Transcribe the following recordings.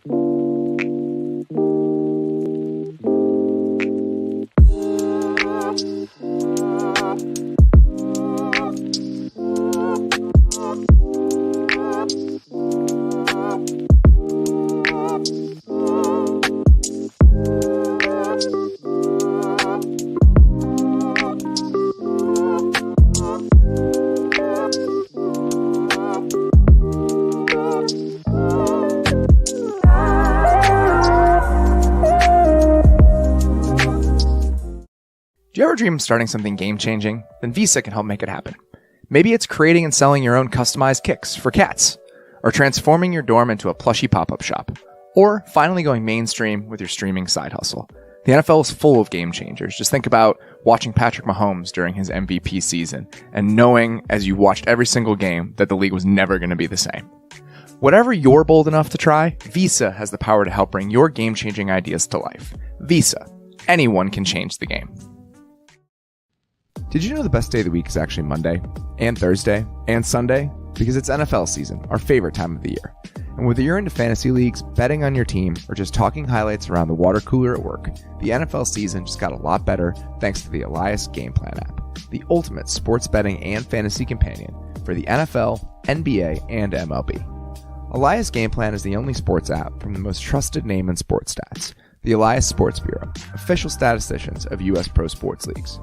Do you ever dream of starting something game-changing? Then Visa can help make it happen. Maybe it's creating and selling your own customized kicks for cats, or transforming your dorm into a plushy pop-up shop, or finally going mainstream with your streaming side hustle. The NFL is full of game changers. Just think about watching Patrick Mahomes during his MVP season and knowing as you watched every single game that the league was never going to be the same. Whatever you're bold enough to try, Visa has the power to help bring your game-changing ideas to life. Visa. Anyone can change the game. Did you know the best day of the week is actually Monday, and Thursday, and Sunday? Because it's NFL season, our favorite time of the year. And whether you're into fantasy leagues, betting on your team, or just talking highlights around the water cooler at work, the NFL season just got a lot better thanks to the Elias Game Plan app, the ultimate sports betting and fantasy companion for the NFL, NBA, and MLB. Elias Game Plan is the only sports app from the most trusted name in sports stats, the Elias Sports Bureau, official statisticians of U.S. pro sports leagues.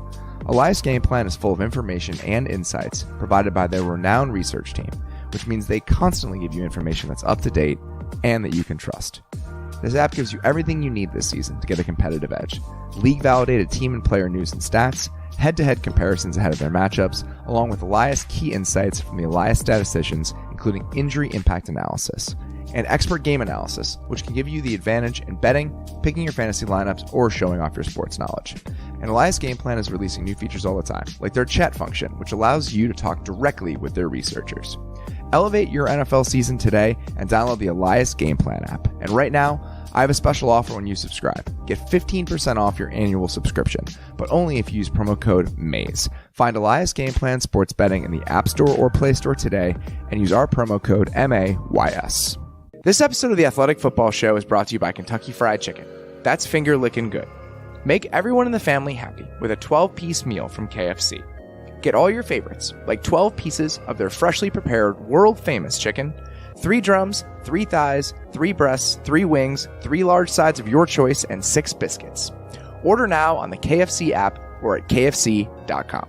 Elias Game Plan is full of information and insights provided by their renowned research team, which means they constantly give you information that's up to date and that you can trust. This app gives you everything you need this season to get a competitive edge. League-validated team and player news and stats, head-to-head comparisons ahead of their matchups, along with Elias key insights from the Elias statisticians, including injury impact analysis, and expert game analysis, which can give you the advantage in betting, picking your fantasy lineups, or showing off your sports knowledge. And Elias Game Plan is releasing new features all the time, like their chat function, which allows you to talk directly with their researchers. Elevate your NFL season today and download the Elias Game Plan app. And right now, I have a special offer when you subscribe. Get 15% off your annual subscription, but only if you use promo code MAYS. Find Elias Game Plan Sports Betting in the App Store or Play Store today and use our promo code MAYS. This episode of the Athletic Football Show is brought to you by Kentucky Fried Chicken. That's finger licking good. Make everyone in the family happy with a 12-piece meal from KFC. Get all your favorites, like 12 pieces of their freshly prepared world-famous chicken, 3 drums, 3 thighs, 3 breasts, 3 wings, 3 large sides of your choice, and 6 biscuits. Order now on the KFC app or at kfc.com.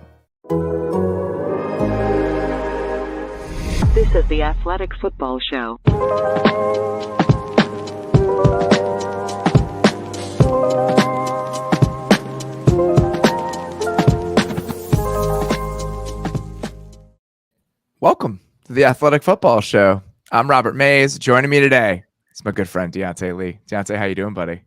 This is the Athletic Football Show. Welcome to the Athletic Football Show. I'm Robert Mays. Joining me today is my good friend Diante Lee. Diante, how you doing, buddy?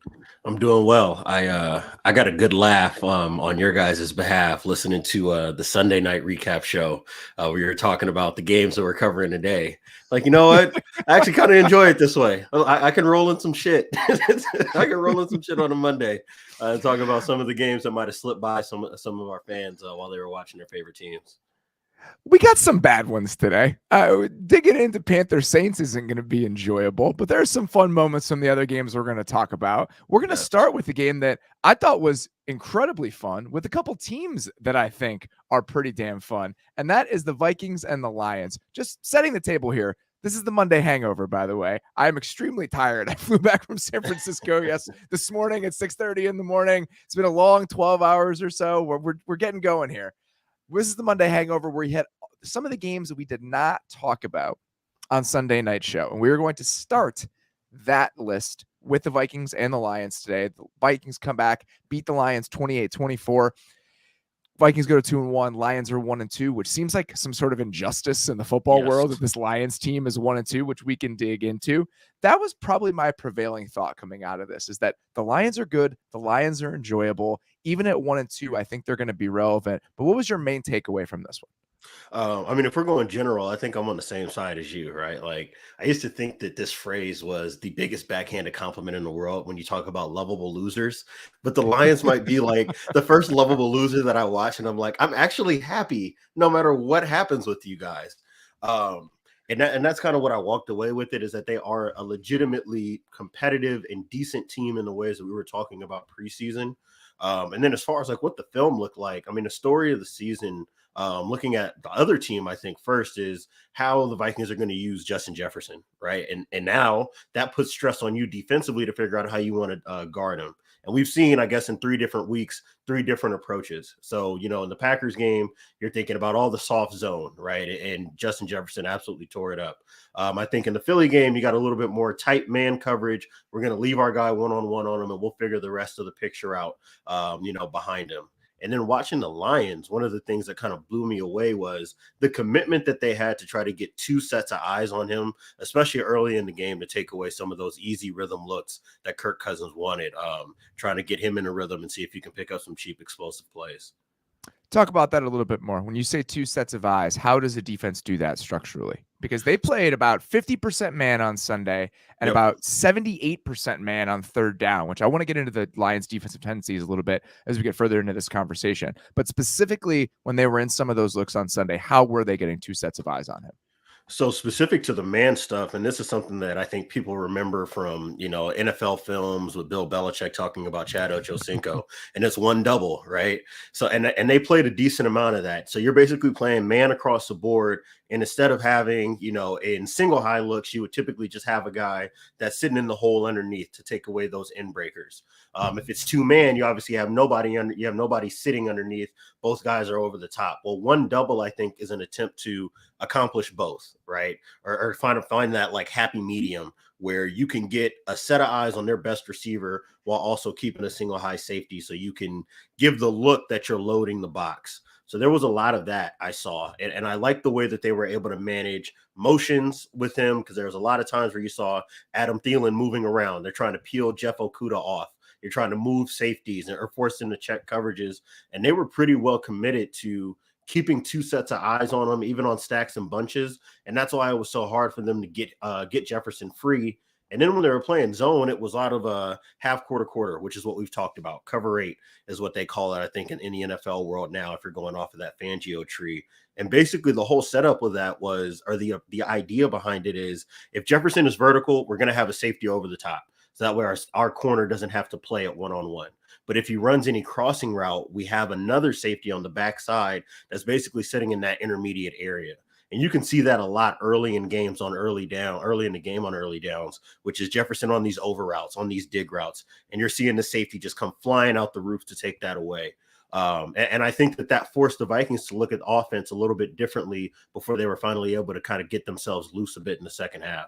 I'm doing well. I got a good laugh on your guys' behalf listening to the Sunday night recap show where you're talking about the games that we're covering today. Like, you know what? I actually kind of enjoy it this way. I can roll in some shit. I can roll in some shit on a Monday talking about some of the games that might have slipped by some of our fans while they were watching their favorite teams. We got some bad ones today. Digging into Panthers Saints isn't going to be enjoyable, but there are some fun moments from the other games we're going to talk about. We're going to start with the game that I thought was incredibly fun with a couple teams that I think are pretty damn fun, and that is the Vikings and the Lions. Just setting the table here. This is the Monday Hangover, by the way. I am extremely tired. I flew back from San Francisco this morning at 6:30 in the morning. It's been a long 12 hours or so. We're getting going here. This is the Monday Hangover where we had some of the games that we did not talk about on Sunday night show. And we are going to start that list with the Vikings and the Lions today. The Vikings come back, beat the Lions 28-24. Vikings go to 2-1. Lions are 1-2, which seems like some sort of injustice in the football world that this Lions team is 1-2, which we can dig into. That was probably my prevailing thought coming out of this, is that the Lions are good. The Lions are enjoyable. Even at 1-2, I think they're going to be relevant. But what was your main takeaway from this one? I mean, if we're going general, I think I'm on the same side as you, right? Like, I used to think that this phrase was the biggest backhanded compliment in the world when you talk about lovable losers. But the Lions might be like the first lovable loser that I watch, and I'm like, I'm actually happy no matter what happens with you guys. And And that's kind of what I walked away with it, is that they are a legitimately competitive and decent team in the ways that we were talking about preseason. And then as far as like what the film looked like, I mean, the story of the season, looking at the other team, I think first is how the Vikings are going to use Justin Jefferson, right? And now that puts stress on you defensively to figure out how you want to guard him. And we've seen, I guess, in 3 different weeks, 3 different approaches. So, you know, in the Packers game, you're thinking about all the soft zone, right? And Justin Jefferson absolutely tore it up. I think in the Philly game, you got a little bit more tight man coverage. We're going to leave our guy one-on-one on him, and we'll figure the rest of the picture out, behind him. And then watching the Lions, one of the things that kind of blew me away was the commitment that they had to try to get 2 sets of eyes on him, especially early in the game, to take away some of those easy rhythm looks that Kirk Cousins wanted, trying to get him in a rhythm and see if you can pick up some cheap explosive plays. Talk about that a little bit more. When you say 2 sets of eyes, how does a defense do that structurally? Because they played about 50% man on Sunday and about 78% man on third down, which I want to get into the Lions' defensive tendencies a little bit as we get further into this conversation. But specifically, when they were in some of those looks on Sunday, how were they getting 2 sets of eyes on him? So specific to the man stuff, and this is something that I think people remember from, NFL films with Bill Belichick talking about Chad Ochocinco, and it's 1 double, right? So, and they played a decent amount of that. So you're basically playing man across the board. And instead of having, in single high looks, you would typically just have a guy that's sitting in the hole underneath to take away those end breakers. If it's 2 man, you obviously have nobody sitting underneath. Both guys are over the top. Well, 1 double, I think, is an attempt to accomplish both, right? Or find that like happy medium where you can get a set of eyes on their best receiver while also keeping a single high safety, so you can give the look that you're loading the box. So there was a lot of that I saw. And I like the way that they were able to manage motions with him, because there was a lot of times where you saw Adam Thielen moving around. They're trying to peel Jeff Okudah off. You're trying to move safeties or force them to check coverages. And they were pretty well committed to keeping 2 sets of eyes on them, even on stacks and bunches. And that's why it was so hard for them to get Jefferson free. And then when they were playing zone, it was out of a half quarter, which is what we've talked about. Cover 8 is what they call it, I think, in the NFL world now, if you're going off of that Fangio tree. And basically the whole setup of that was, or the idea behind it is, if Jefferson is vertical, we're going to have a safety over the top. So that way our corner doesn't have to play it one-on-one. But if he runs any crossing route, we have another safety on the backside that's basically sitting in that intermediate area. And you can see that a lot early in games early in the game on early downs, which is Jefferson on these over routes, on these dig routes. And you're seeing the safety just come flying out the roof to take that away. And I think that forced the Vikings to look at offense a little bit differently before they were finally able to kind of get themselves loose a bit in the second half.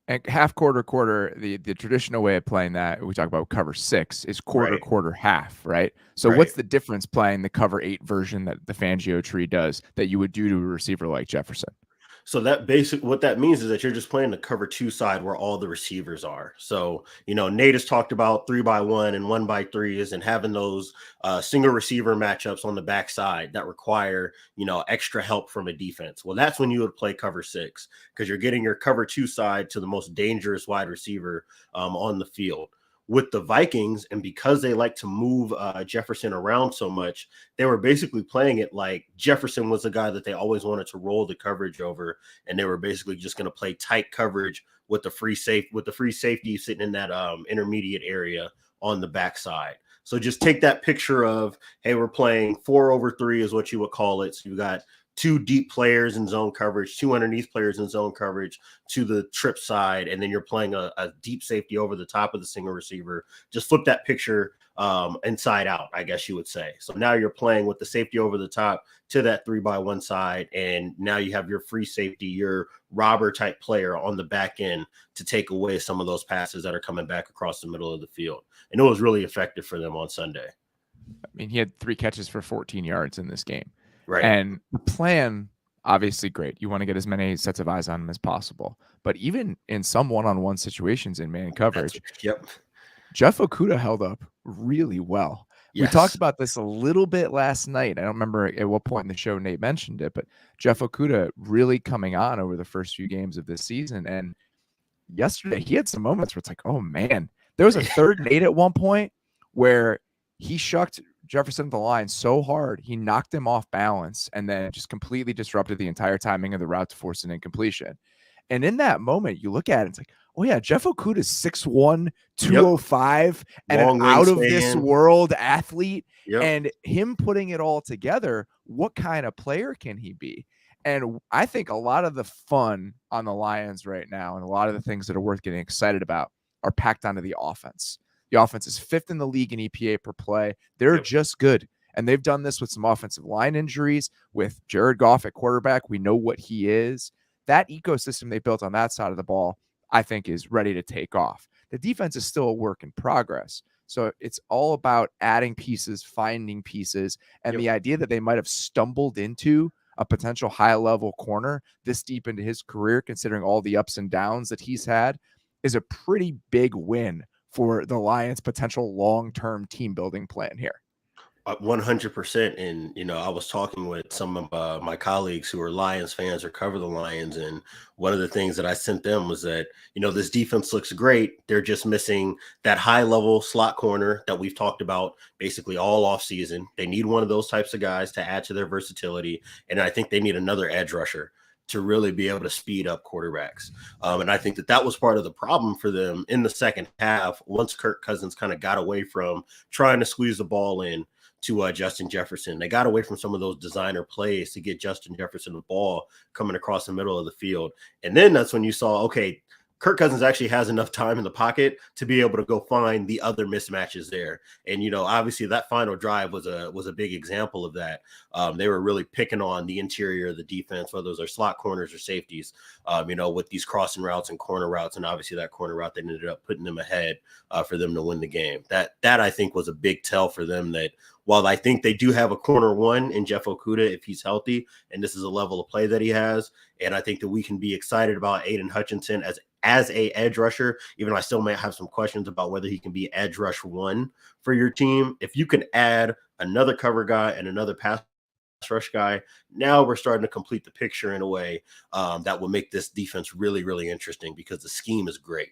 And half quarter, the traditional way of playing that, we talk about cover 6, is quarter, half, right? So what's the difference playing the cover 8 version that the Fangio tree does that you would do to a receiver like Jefferson? So what that means is that you're just playing the cover 2 side where all the receivers are. So, Nate has talked about 3x1 and 1x3s and having those single receiver matchups on the backside that require, extra help from a defense. Well, that's when you would play cover 6, because you're getting your cover 2 side to the most dangerous wide receiver on the field. With the Vikings, and because they like to move Jefferson around so much, they were basically playing it like Jefferson was the guy that they always wanted to roll the coverage over, and they were basically just going to play tight coverage with the free safety sitting in that intermediate area on the backside. So just take that picture of, hey, we're playing 4/3 is what you would call it. So you got 2 deep players in zone coverage, 2 underneath players in zone coverage to the trip side, and then you're playing a deep safety over the top of the single receiver. Just flip that picture inside out, I guess you would say. So now you're playing with the safety over the top to that 3x1 side, and now you have your free safety, your robber type player on the back end to take away some of those passes that are coming back across the middle of the field. And it was really effective for them on Sunday. I mean, he had 3 catches for 14 yards in this game. Right. And the plan, obviously great. You want to get as many sets of eyes on him as possible. But even in some one-on-one situations in man coverage, Jeff Okudah held up really well. Yes. We talked about this a little bit last night. I don't remember at what point in the show Nate mentioned it, but Jeff Okudah really coming on over the first few games of this season. And yesterday he had some moments where it's like, oh man, there was a 3rd and 8 at one point where he shucked Jefferson at the line so hard, he knocked him off balance and then just completely disrupted the entire timing of the route to force an incompletion. And in that moment, you look at it, it's like, oh yeah, Jeff Okudah's 6'1", 205, and an Long out of this wingspan. world athlete. Yep. And him putting it all together, what kind of player can he be? And I think a lot of the fun on the Lions right now and a lot of the things that are worth getting excited about are packed onto the offense. The offense is 5th in the league in EPA per play. They're just good. And they've done this with some offensive line injuries, with Jared Goff at quarterback. We know what he is. That ecosystem they built on that side of the ball, I think, is ready to take off. The defense is still a work in progress. So it's all about adding pieces, finding pieces, and the idea that they might have stumbled into a potential high-level corner this deep into his career, considering all the ups and downs that he's had, is a pretty big win for the Lions' potential long-term team-building plan here. 100%. And, I was talking with some of my colleagues who are Lions fans or cover the Lions. And one of the things that I sent them was that, this defense looks great. They're just missing that high level slot corner that we've talked about basically all off season. They need one of those types of guys to add to their versatility. And I think they need another edge rusher to really be able to speed up quarterbacks. And I think that was part of the problem for them in the second half. Once Kirk Cousins kind of got away from trying to squeeze the ball in to Justin Jefferson, they got away from some of those designer plays to get Justin Jefferson the ball coming across the middle of the field. And then that's when you saw, okay, Kirk Cousins actually has enough time in the pocket to be able to go find the other mismatches there. And, obviously that final drive was a big example of that. They were really picking on the interior of the defense, whether those are slot corners or safeties, with these crossing routes and corner routes. And obviously that corner route, they ended up putting them ahead for them to win the game. That I think was a big tell for them, that while I think they do have a corner one in Jeff Okudah if he's healthy, and this is a level of play that he has, and I think that we can be excited about Aiden Hutchinson as a edge rusher, even though I still may have some questions about whether he can be edge rush one for your team. If you can add another cover guy and another pass rush guy, now we're starting to complete the picture in a way that will make this defense really, really interesting, because the scheme is great.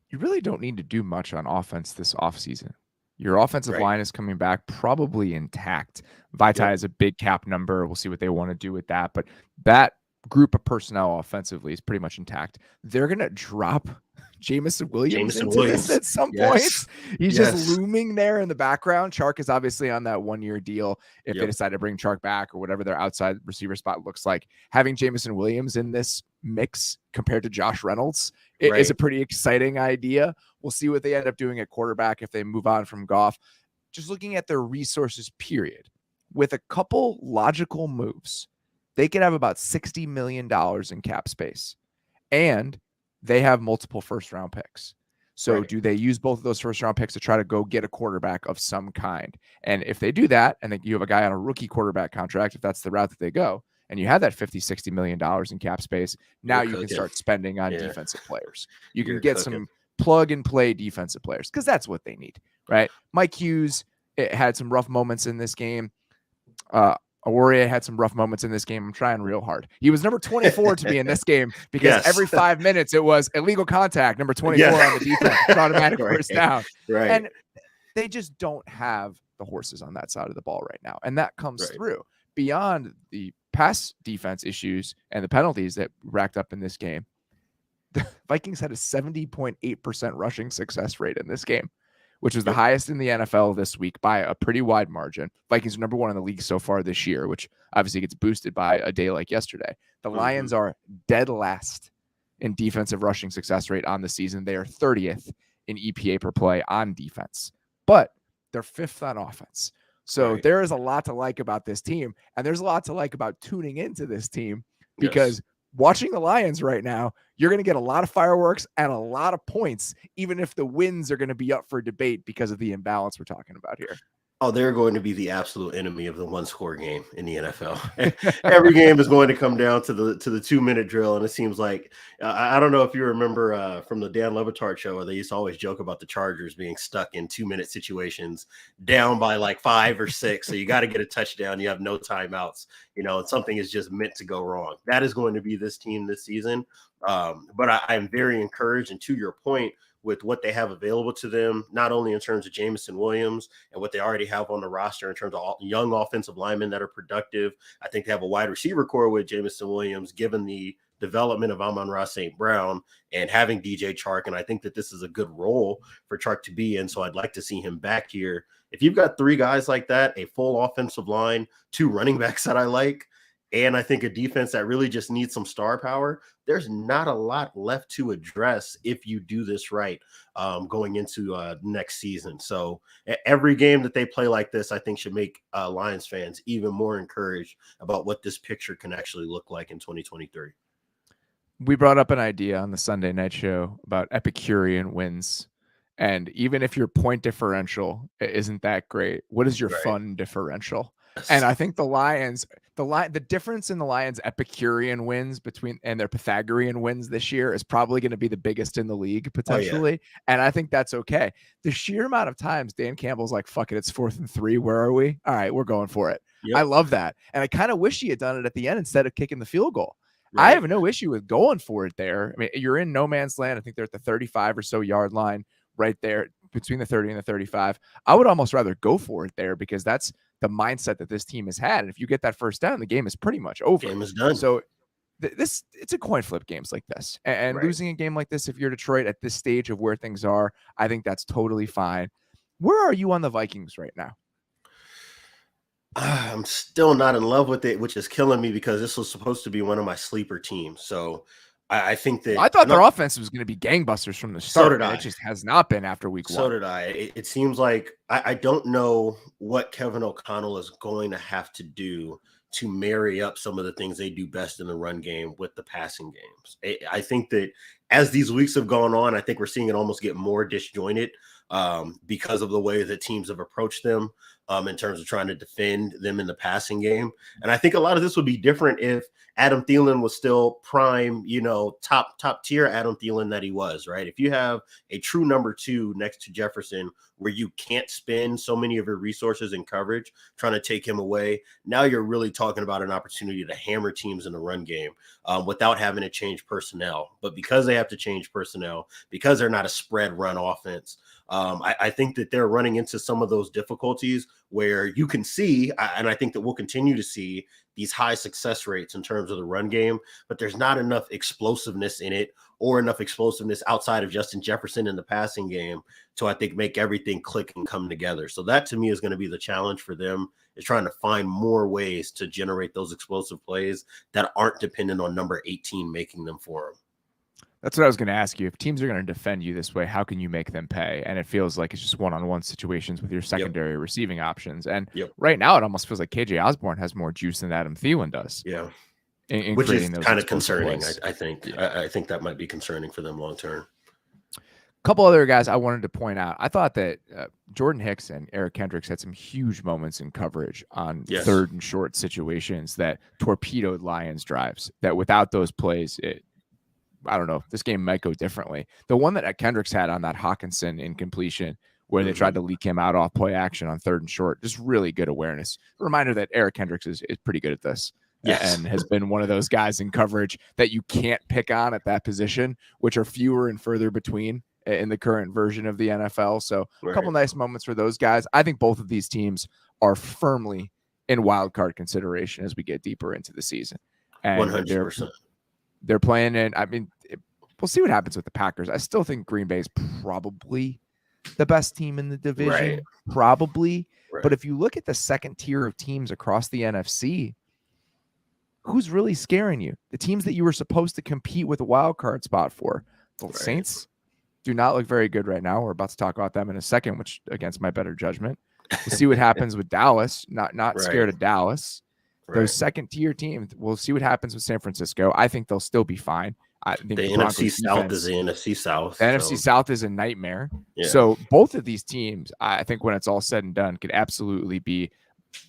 You really don't need to do much on offense this offseason. Your offensive line is coming back probably intact. Vitae has a big cap number. We'll see what they want to do with that. But that group of personnel offensively is pretty much intact. They're going to drop Jameson Williams into this at some point. He's just looming there in the background. Chark is obviously on that 1-year deal. If they decide to bring Chark back or whatever their outside receiver spot looks like, having Jameson Williams in this mix compared to Josh Reynolds is a pretty exciting idea. We'll see what they end up doing at quarterback if they move on from Goff. Just looking at their resources, period, with a couple logical moves, they could have about $60 million in cap space, and they have multiple first-round picks. So do they use both of those first-round picks to try to go get a quarterback of some kind? And if they do that, and then you have a guy on a rookie quarterback contract, if that's the route that they go, and you have that $50-60 million in cap space, now you can start spending on defensive players. You can get some plug-and-play defensive players, because that's what they need, right? Mike Hughes had some rough moments in this game. Awaria had some rough moments in this game. I'm trying real hard. He was number 24 to me in this game, because every 5 minutes it was illegal contact, number 24 on the defense, automatic first down. And they just don't have the horses on that side of the ball right now. And that comes through beyond the pass defense issues and the penalties that racked up in this game. The Vikings had a 70.8% rushing success rate in this game, which was the highest in the NFL this week by a pretty wide margin. Vikings are number 1 in the league so far this year, which obviously gets boosted by a day like yesterday. The Lions are dead last in defensive rushing success rate on the season. They are 30th in EPA per play on defense, but they're 5th on offense. So there is a lot to like about this team, and there's a lot to like about tuning into this team, because watching the Lions right now, you're going to get a lot of fireworks and a lot of points, even if the wins are going to be up for debate because of the imbalance we're talking about here. Oh, they're going to be the absolute enemy of the one-score game in the NFL. Every game is going to come down to the 2-minute drill, and it seems like I don't know if you remember from the Dan Le Batard show, where they used to always joke about the Chargers being stuck in 2-minute situations, down by like 5 or 6. So you got to get a touchdown. You have no timeouts, and something is just meant to go wrong. That is going to be this team this season. But I'm very encouraged, and to your point, with what they have available to them, not only in terms of Jameson Williams and what they already have on the roster in terms of young offensive linemen that are productive. I think they have a wide receiver core with Jameson Williams, given the development of Amon-Ra St. Brown and having DJ Chark. And I think that this is a good role for Chark to be in. So I'd like to see him back here. If you've got three guys like that, a full offensive line, two running backs that I like, and I think a defense that really just needs some star power, there's not a lot left to address if you do this right going into next season. So every game that they play like this, I think should make Lions fans even more encouraged about what this picture can actually look like in 2023. We brought up an idea on the Sunday night show about Epicurean wins. And even if your point differential isn't that great, what is your fun differential? And I think the Lions, the difference in the Lions' Epicurean wins and their Pythagorean wins this year is probably going to be the biggest in the league potentially. Oh, yeah. And I think that's okay. The sheer amount of times Dan Campbell's like, fuck it, it's 4th and 3. Where are we? All right, we're going for it. Yep. I love that. And I kind of wish he had done it at the end instead of kicking the field goal. Right. I have no issue with going for it there. I mean, you're in no man's land. I think they're at the 35 or so yard line right there between the 30 and the 35. I would almost rather go for it there because that's the mindset that this team has had. And if you get that first down, the game is pretty much over. Game is done. So it's a coin flip games like this. And losing a game like this, if you're Detroit at this stage of where things are, I think that's totally fine. Where are you on the Vikings right now? I'm still not in love with it, which is killing me because this was supposed to be one of my sleeper teams. So I think that I thought their offense was going to be gangbusters from the start. So did I. It just has not been after week 1. So did I. It seems like I don't know what Kevin O'Connell is going to have to do to marry up some of the things they do best in the run game with the passing games. I think that as these weeks have gone on, I think we're seeing it almost get more disjointed because of the way that teams have approached them in terms of trying to defend them in the passing game. And I think a lot of this would be different if Adam Thielen was still prime, top tier Adam Thielen that he was, right? If you have a true number 2 next to Jefferson where you can't spend so many of your resources in coverage trying to take him away, now you're really talking about an opportunity to hammer teams in the run game without having to change personnel. But because they have to change personnel, because they're not a spread run offense, I think that they're running into some of those difficulties where you can see, and I think that we'll continue to see these high success rates in terms of the run game, but there's not enough explosiveness in it or enough explosiveness outside of Justin Jefferson in the passing game to, I think, make everything click and come together. So that to me is going to be the challenge for them, is trying to find more ways to generate those explosive plays that aren't dependent on number 18 making them for them. That's what I was going to ask you. If teams are going to defend you this way, how can you make them pay? And it feels like it's just one-on-one situations with your secondary receiving options. And right now it almost feels like KJ Osborne has more juice than Adam Thielen does. Yeah. In which is kind of concerning, I think. Yeah. I think that might be concerning for them long-term. A couple other guys I wanted to point out. I thought that Jordan Hicks and Eric Kendricks had some huge moments in coverage on 3rd and short situations that torpedoed Lions drives, that without those plays, I don't know, this game might go differently. The one that Kendricks had on that Hawkinson incompletion where they tried to leak him out off play action on 3rd and short, just really good awareness. A reminder that Eric Kendricks is pretty good at this. Yes. And has been one of those guys in coverage that you can't pick on at that position, which are fewer and further between in the current version of the NFL. So a couple nice moments for those guys. I think both of these teams are firmly in wild card consideration as we get deeper into the season. And 100%. They're playing in, we'll see what happens with the Packers. I still think Green Bay is probably the best team in the division, probably. Right. But if you look at the second tier of teams across the NFC, who's really scaring you? The teams that you were supposed to compete with a wild card spot for. The Saints do not look very good right now. We're about to talk about them in a second, which against my better judgment. We'll see what happens with Dallas. Not scared of Dallas. Those second tier teams, we'll see what happens with San Francisco. I think they'll still be fine. I think the NFC South is the NFC South. The NFC South is a nightmare. Yeah. So both of these teams, I think when it's all said and done, could absolutely be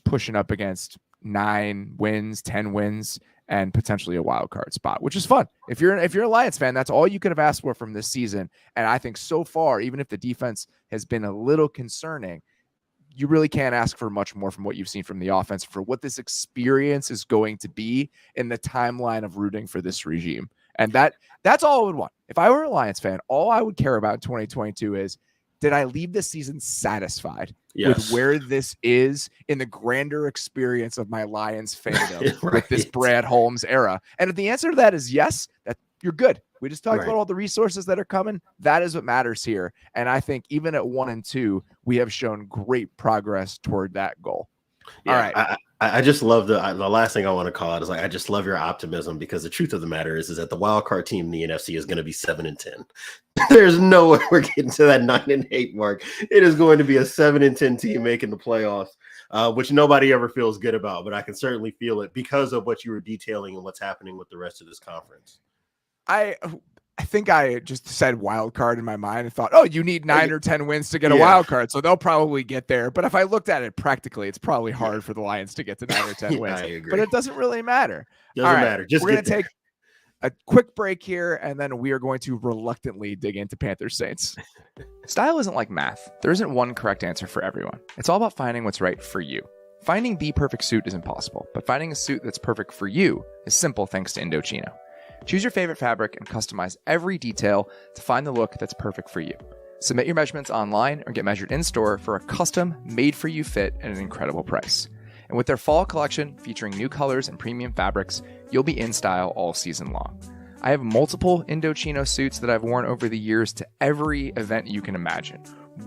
pushing up against 9 wins, 10 wins, and potentially a wild card spot, which is fun. If you're a Lions fan, that's all you could have asked for from this season. And I think so far, even if the defense has been a little concerning, you really can't ask for much more from what you've seen from the offense for what this experience is going to be in the timeline of rooting for this regime. And that's all I would want. If I were a Lions fan, all I would care about in 2022 is, did I leave this season satisfied with where this is in the grander experience of my Lions fandom with this Brad Holmes era? And if the answer to that is yes, that you're good. We just talked about all the resources that are coming. That is what matters here. And I think even at 1 and 2, we have shown great progress toward that goal. All right. I just love the last thing I want to call out is I just love your optimism, because the truth of the matter is that the wild card team in the NFC is going to be 7-10. There's no way we're getting to that 9-8 mark. It is going to be a 7-10 team making the playoffs, which nobody ever feels good about, but I can certainly feel it because of what you were detailing and what's happening with the rest of this conference. I think I just said wild card in my mind and thought, oh, you need 9 or 10 wins to get a wild card, so they'll probably get there. But if I looked at it practically, it's probably hard for the Lions to get to 9 or 10 wins. I agree. But it doesn't really matter. Doesn't matter. Just we're going to take a quick break here, and then we are going to reluctantly dig into Panthers Saints. Style isn't like math. There isn't one correct answer for everyone. It's all about finding what's right for you. Finding the perfect suit is impossible, but finding a suit that's perfect for you is simple thanks to Indochino. Choose your favorite fabric and customize every detail to find the look that's perfect for you. Submit your measurements online or get measured in-store for a custom, made-for-you fit at an incredible price. And with their fall collection featuring new colors and premium fabrics, you'll be in style all season long. I have multiple Indochino suits that I've worn over the years to every event you can imagine.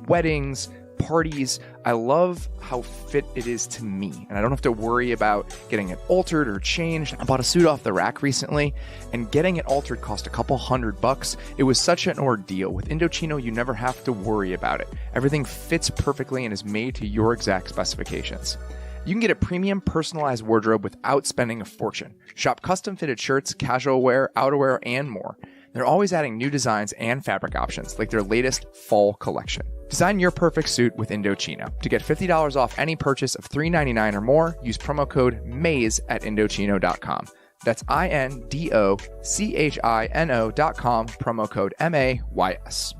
Weddings, parties. I love how fit it is to me, and I don't have to worry about getting it altered or changed. I bought a suit off the rack recently, and getting it altered cost a couple $100. It was such an ordeal. With Indochino, you never have to worry about it. Everything fits perfectly and is made to your exact specifications. You can get a premium personalized wardrobe without spending a fortune. Shop custom fitted shirts, casual wear, outerwear, and more. They're always adding new designs and fabric options, like their latest fall collection. Design your perfect suit with Indochino. To get $50 off any purchase of $3.99 or more, use promo code MAYS at Indochino.com. That's INDOCHINO.com, promo code MAYS.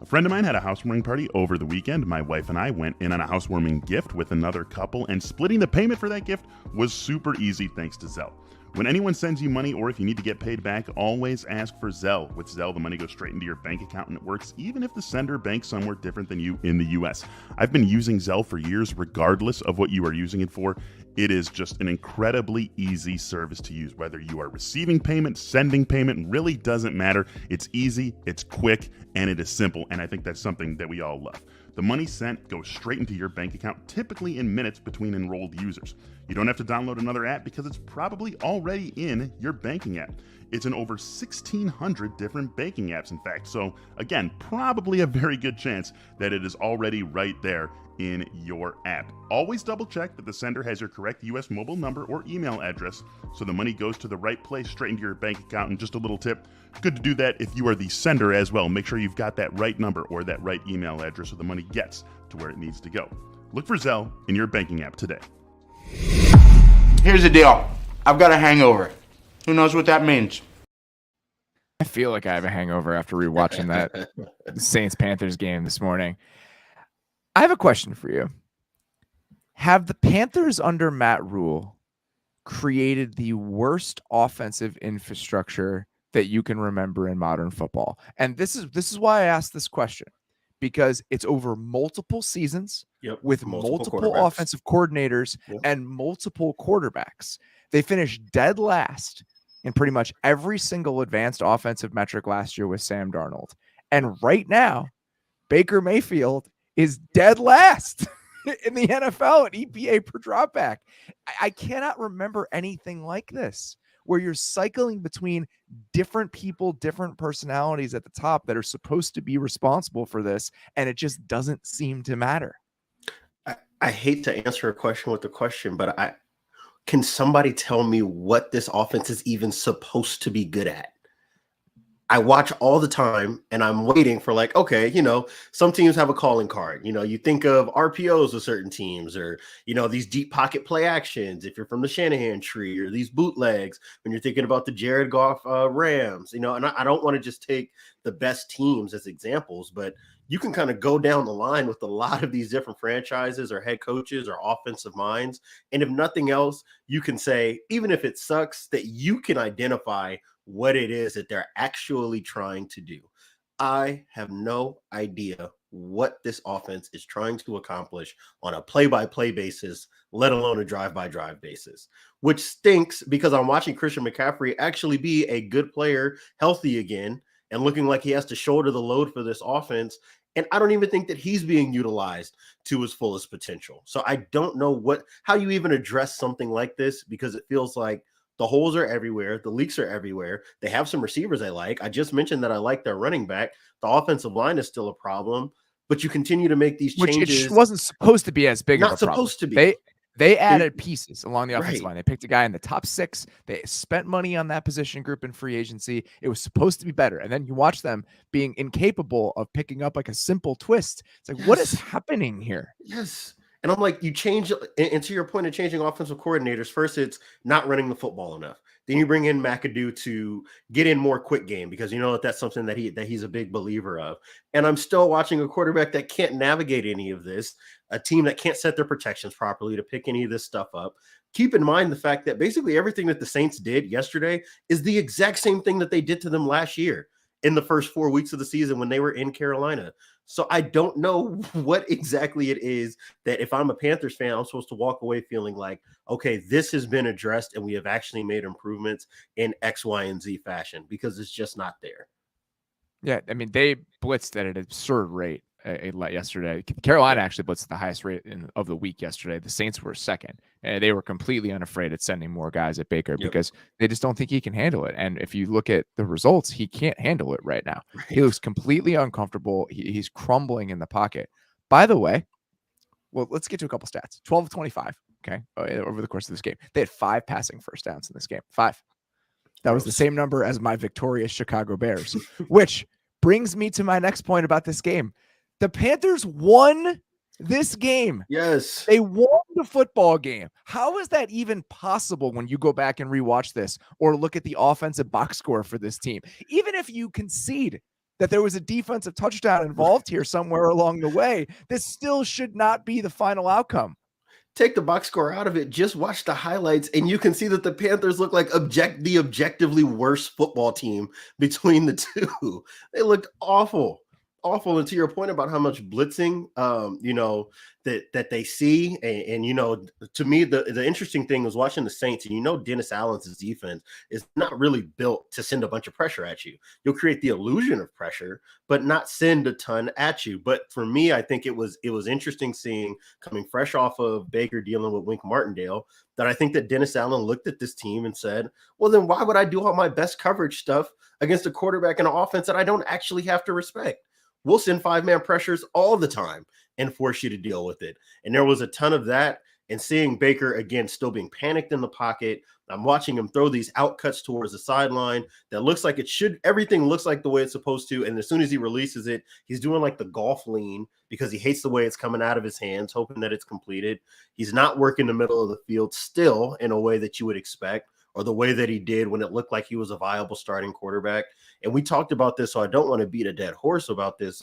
A friend of mine had a housewarming party over the weekend. My wife and I went in on a housewarming gift with another couple, and splitting the payment for that gift was super easy thanks to Zelle. When anyone sends you money or if you need to get paid back, always ask for Zelle. With Zelle, the money goes straight into your bank account and it works even if the sender banks somewhere different than you in the US. I've been using Zelle for years regardless of what you are using it for. It is just an incredibly easy service to use. Whether you are receiving payment, sending payment, really doesn't matter. It's easy, it's quick, and it is simple, and I think that's something that we all love. The money sent goes straight into your bank account, typically in minutes between enrolled users. You don't have to download another app because it's probably already in your banking app. It's in over 1,600 different banking apps, in fact. So again, probably a very good chance that it is already right there in your app. Always double check that the sender has your correct US mobile number or email address so the money goes to the right place, straight into your bank account. And just a little tip, good to do that if you are the sender as well. Make sure you've got that right number or that right email address so the money gets to where it needs to go. Look for Zelle in your banking app today. Here's the deal. I've got a hangover. Who knows what that means? I feel like I have a hangover after rewatching that Saints-Panthers game this morning. I have a question for you. Have the Panthers under Matt Rule created the worst offensive infrastructure that you can remember in modern football? And this is why I asked this question, because it's over multiple seasons with multiple offensive coordinators and multiple quarterbacks. They finished dead last in pretty much every single advanced offensive metric last year with Sam Darnold. And right now, Baker Mayfield is dead last in the NFL at EPA per dropback. I cannot remember anything like this, where you're cycling between different people, different personalities at the top that are supposed to be responsible for this, and it just doesn't seem to matter. I hate to answer a question with a question, but can somebody tell me what this offense is even supposed to be good at? I watch all the time and I'm waiting for okay, some teams have a calling card. You think of RPOs with certain teams or, these deep pocket play actions if you're from the Shanahan tree, or these bootlegs when you're thinking about the Jared Goff Rams, and I don't want to just take the best teams as examples, but you can kind of go down the line with a lot of these different franchises or head coaches or offensive minds. And if nothing else, you can say, even if it sucks, that you can identify what it is that they're actually trying to do. I have no idea what this offense is trying to accomplish on a play-by-play basis, let alone a drive-by-drive basis, which stinks because I'm watching Christian McCaffrey actually be a good player, healthy again, and looking like he has to shoulder the load for this offense. And I don't even think that he's being utilized to his fullest potential. So I don't know how you even address something like this, because it feels like the holes are everywhere. The leaks are everywhere. They have some receivers I like. I just mentioned that I like their running back. The offensive line is still a problem, but you continue to make these changes. Which it wasn't supposed to be as big of a Not problem. supposed to be. They added pieces along the offensive Right. line. They picked a guy in the top 6. They spent money on that position group in free agency. It was supposed to be better. And then you watch them being incapable of picking up like a simple twist. It's like, what is happening here? Yes. And I'm like, you change, and to your point of changing offensive coordinators, first it's not running the football enough. Then you bring in McAdoo to get in more quick game, because you know that's something that he's a big believer of. And I'm still watching a quarterback that can't navigate any of this, a team that can't set their protections properly to pick any of this stuff up. Keep in mind the fact that basically everything that the Saints did yesterday is the exact same thing that they did to them last year in the first 4 weeks of the season when they were in Carolina. So I don't know what exactly it is that if I'm a Panthers fan, I'm supposed to walk away feeling like, okay, this has been addressed and we have actually made improvements in X, Y, and Z fashion, because it's just not there. Yeah, I mean, they blitzed at an absurd rate yesterday. Carolina actually blitzed the highest rate of the week yesterday. The Saints were second, and they were completely unafraid at sending more guys at Baker because they just don't think he can handle it. And if you look at the results, he can't handle it right now. Right. He looks completely uncomfortable. He's crumbling in the pocket. By the way, well, let's get to a couple stats. 12 of 25, okay, over the course of this game. They had 5 passing first downs in this game. 5. That was the same number as my victorious Chicago Bears, which brings me to my next point about this game. The Panthers won this game. Yes. They won the football game. How is that even possible when you go back and rewatch this or look at the offensive box score for this team? Even if you concede that there was a defensive touchdown involved here somewhere along the way, this still should not be the final outcome. Take the box score out of it, just watch the highlights, and you can see that the Panthers look like the objectively worst football team between the two. They looked awful. And to your point about how much blitzing, that they see, and to me, the interesting thing was watching the Saints, and Dennis Allen's defense is not really built to send a bunch of pressure at you. You'll create the illusion of pressure, but not send a ton at you. But for me, I think it was interesting seeing, coming fresh off of Baker dealing with Wink Martindale, that I think that Dennis Allen looked at this team and said, well, then why would I do all my best coverage stuff against a quarterback and an offense that I don't actually have to respect? We'll send 5-man pressures all the time and force you to deal with it. And there was a ton of that. And seeing Baker, again, still being panicked in the pocket. I'm watching him throw these out cuts towards the sideline that looks like it should. Everything looks like the way it's supposed to. And as soon as he releases it, he's doing like the golf lean because he hates the way it's coming out of his hands, hoping that it's completed. He's not working the middle of the field still in a way that you would expect, or the way that he did when it looked like he was a viable starting quarterback. And we talked about this, so I don't want to beat a dead horse about this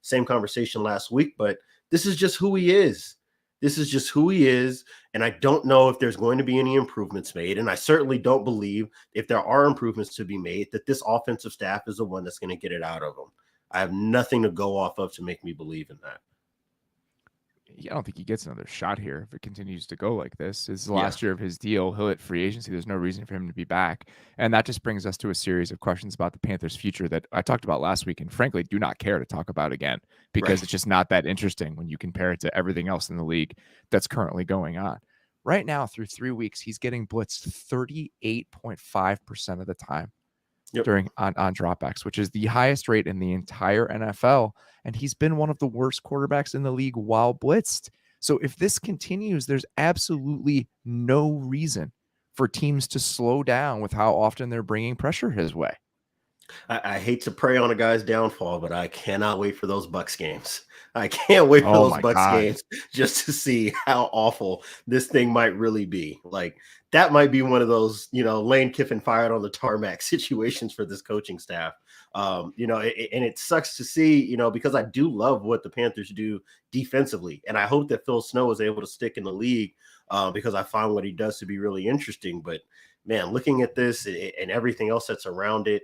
same conversation last week, but this is just who he is. This is just who he is, and I don't know if there's going to be any improvements made, and I certainly don't believe, if there are improvements to be made, that this offensive staff is the one that's going to get it out of him. I have nothing to go off of to make me believe in that. I don't think he gets another shot here if it continues to go like this. It's the last year of his deal. He'll hit free agency. There's no reason for him to be back. And that just brings us to a series of questions about the Panthers' future that I talked about last week and frankly do not care to talk about again because it's just not that interesting when you compare it to everything else in the league that's currently going on. Right now, through 3 weeks, he's getting blitzed 38.5% of the time. During on dropbacks, which is the highest rate in the entire NFL. And he's been one of the worst quarterbacks in the league while blitzed. So if this continues, there's absolutely no reason for teams to slow down with how often they're bringing pressure his way. I hate to prey on a guy's downfall, but I cannot wait for those Bucs games. I can't wait for those Bucs games just to see how awful this thing might really be. Like, that might be one of those, Lane Kiffin fired on the tarmac situations for this coaching staff. And it sucks to see, because I do love what the Panthers do defensively. And I hope that Phil Snow is able to stick in the league because I find what he does to be really interesting. But man, looking at this and everything else that's around it,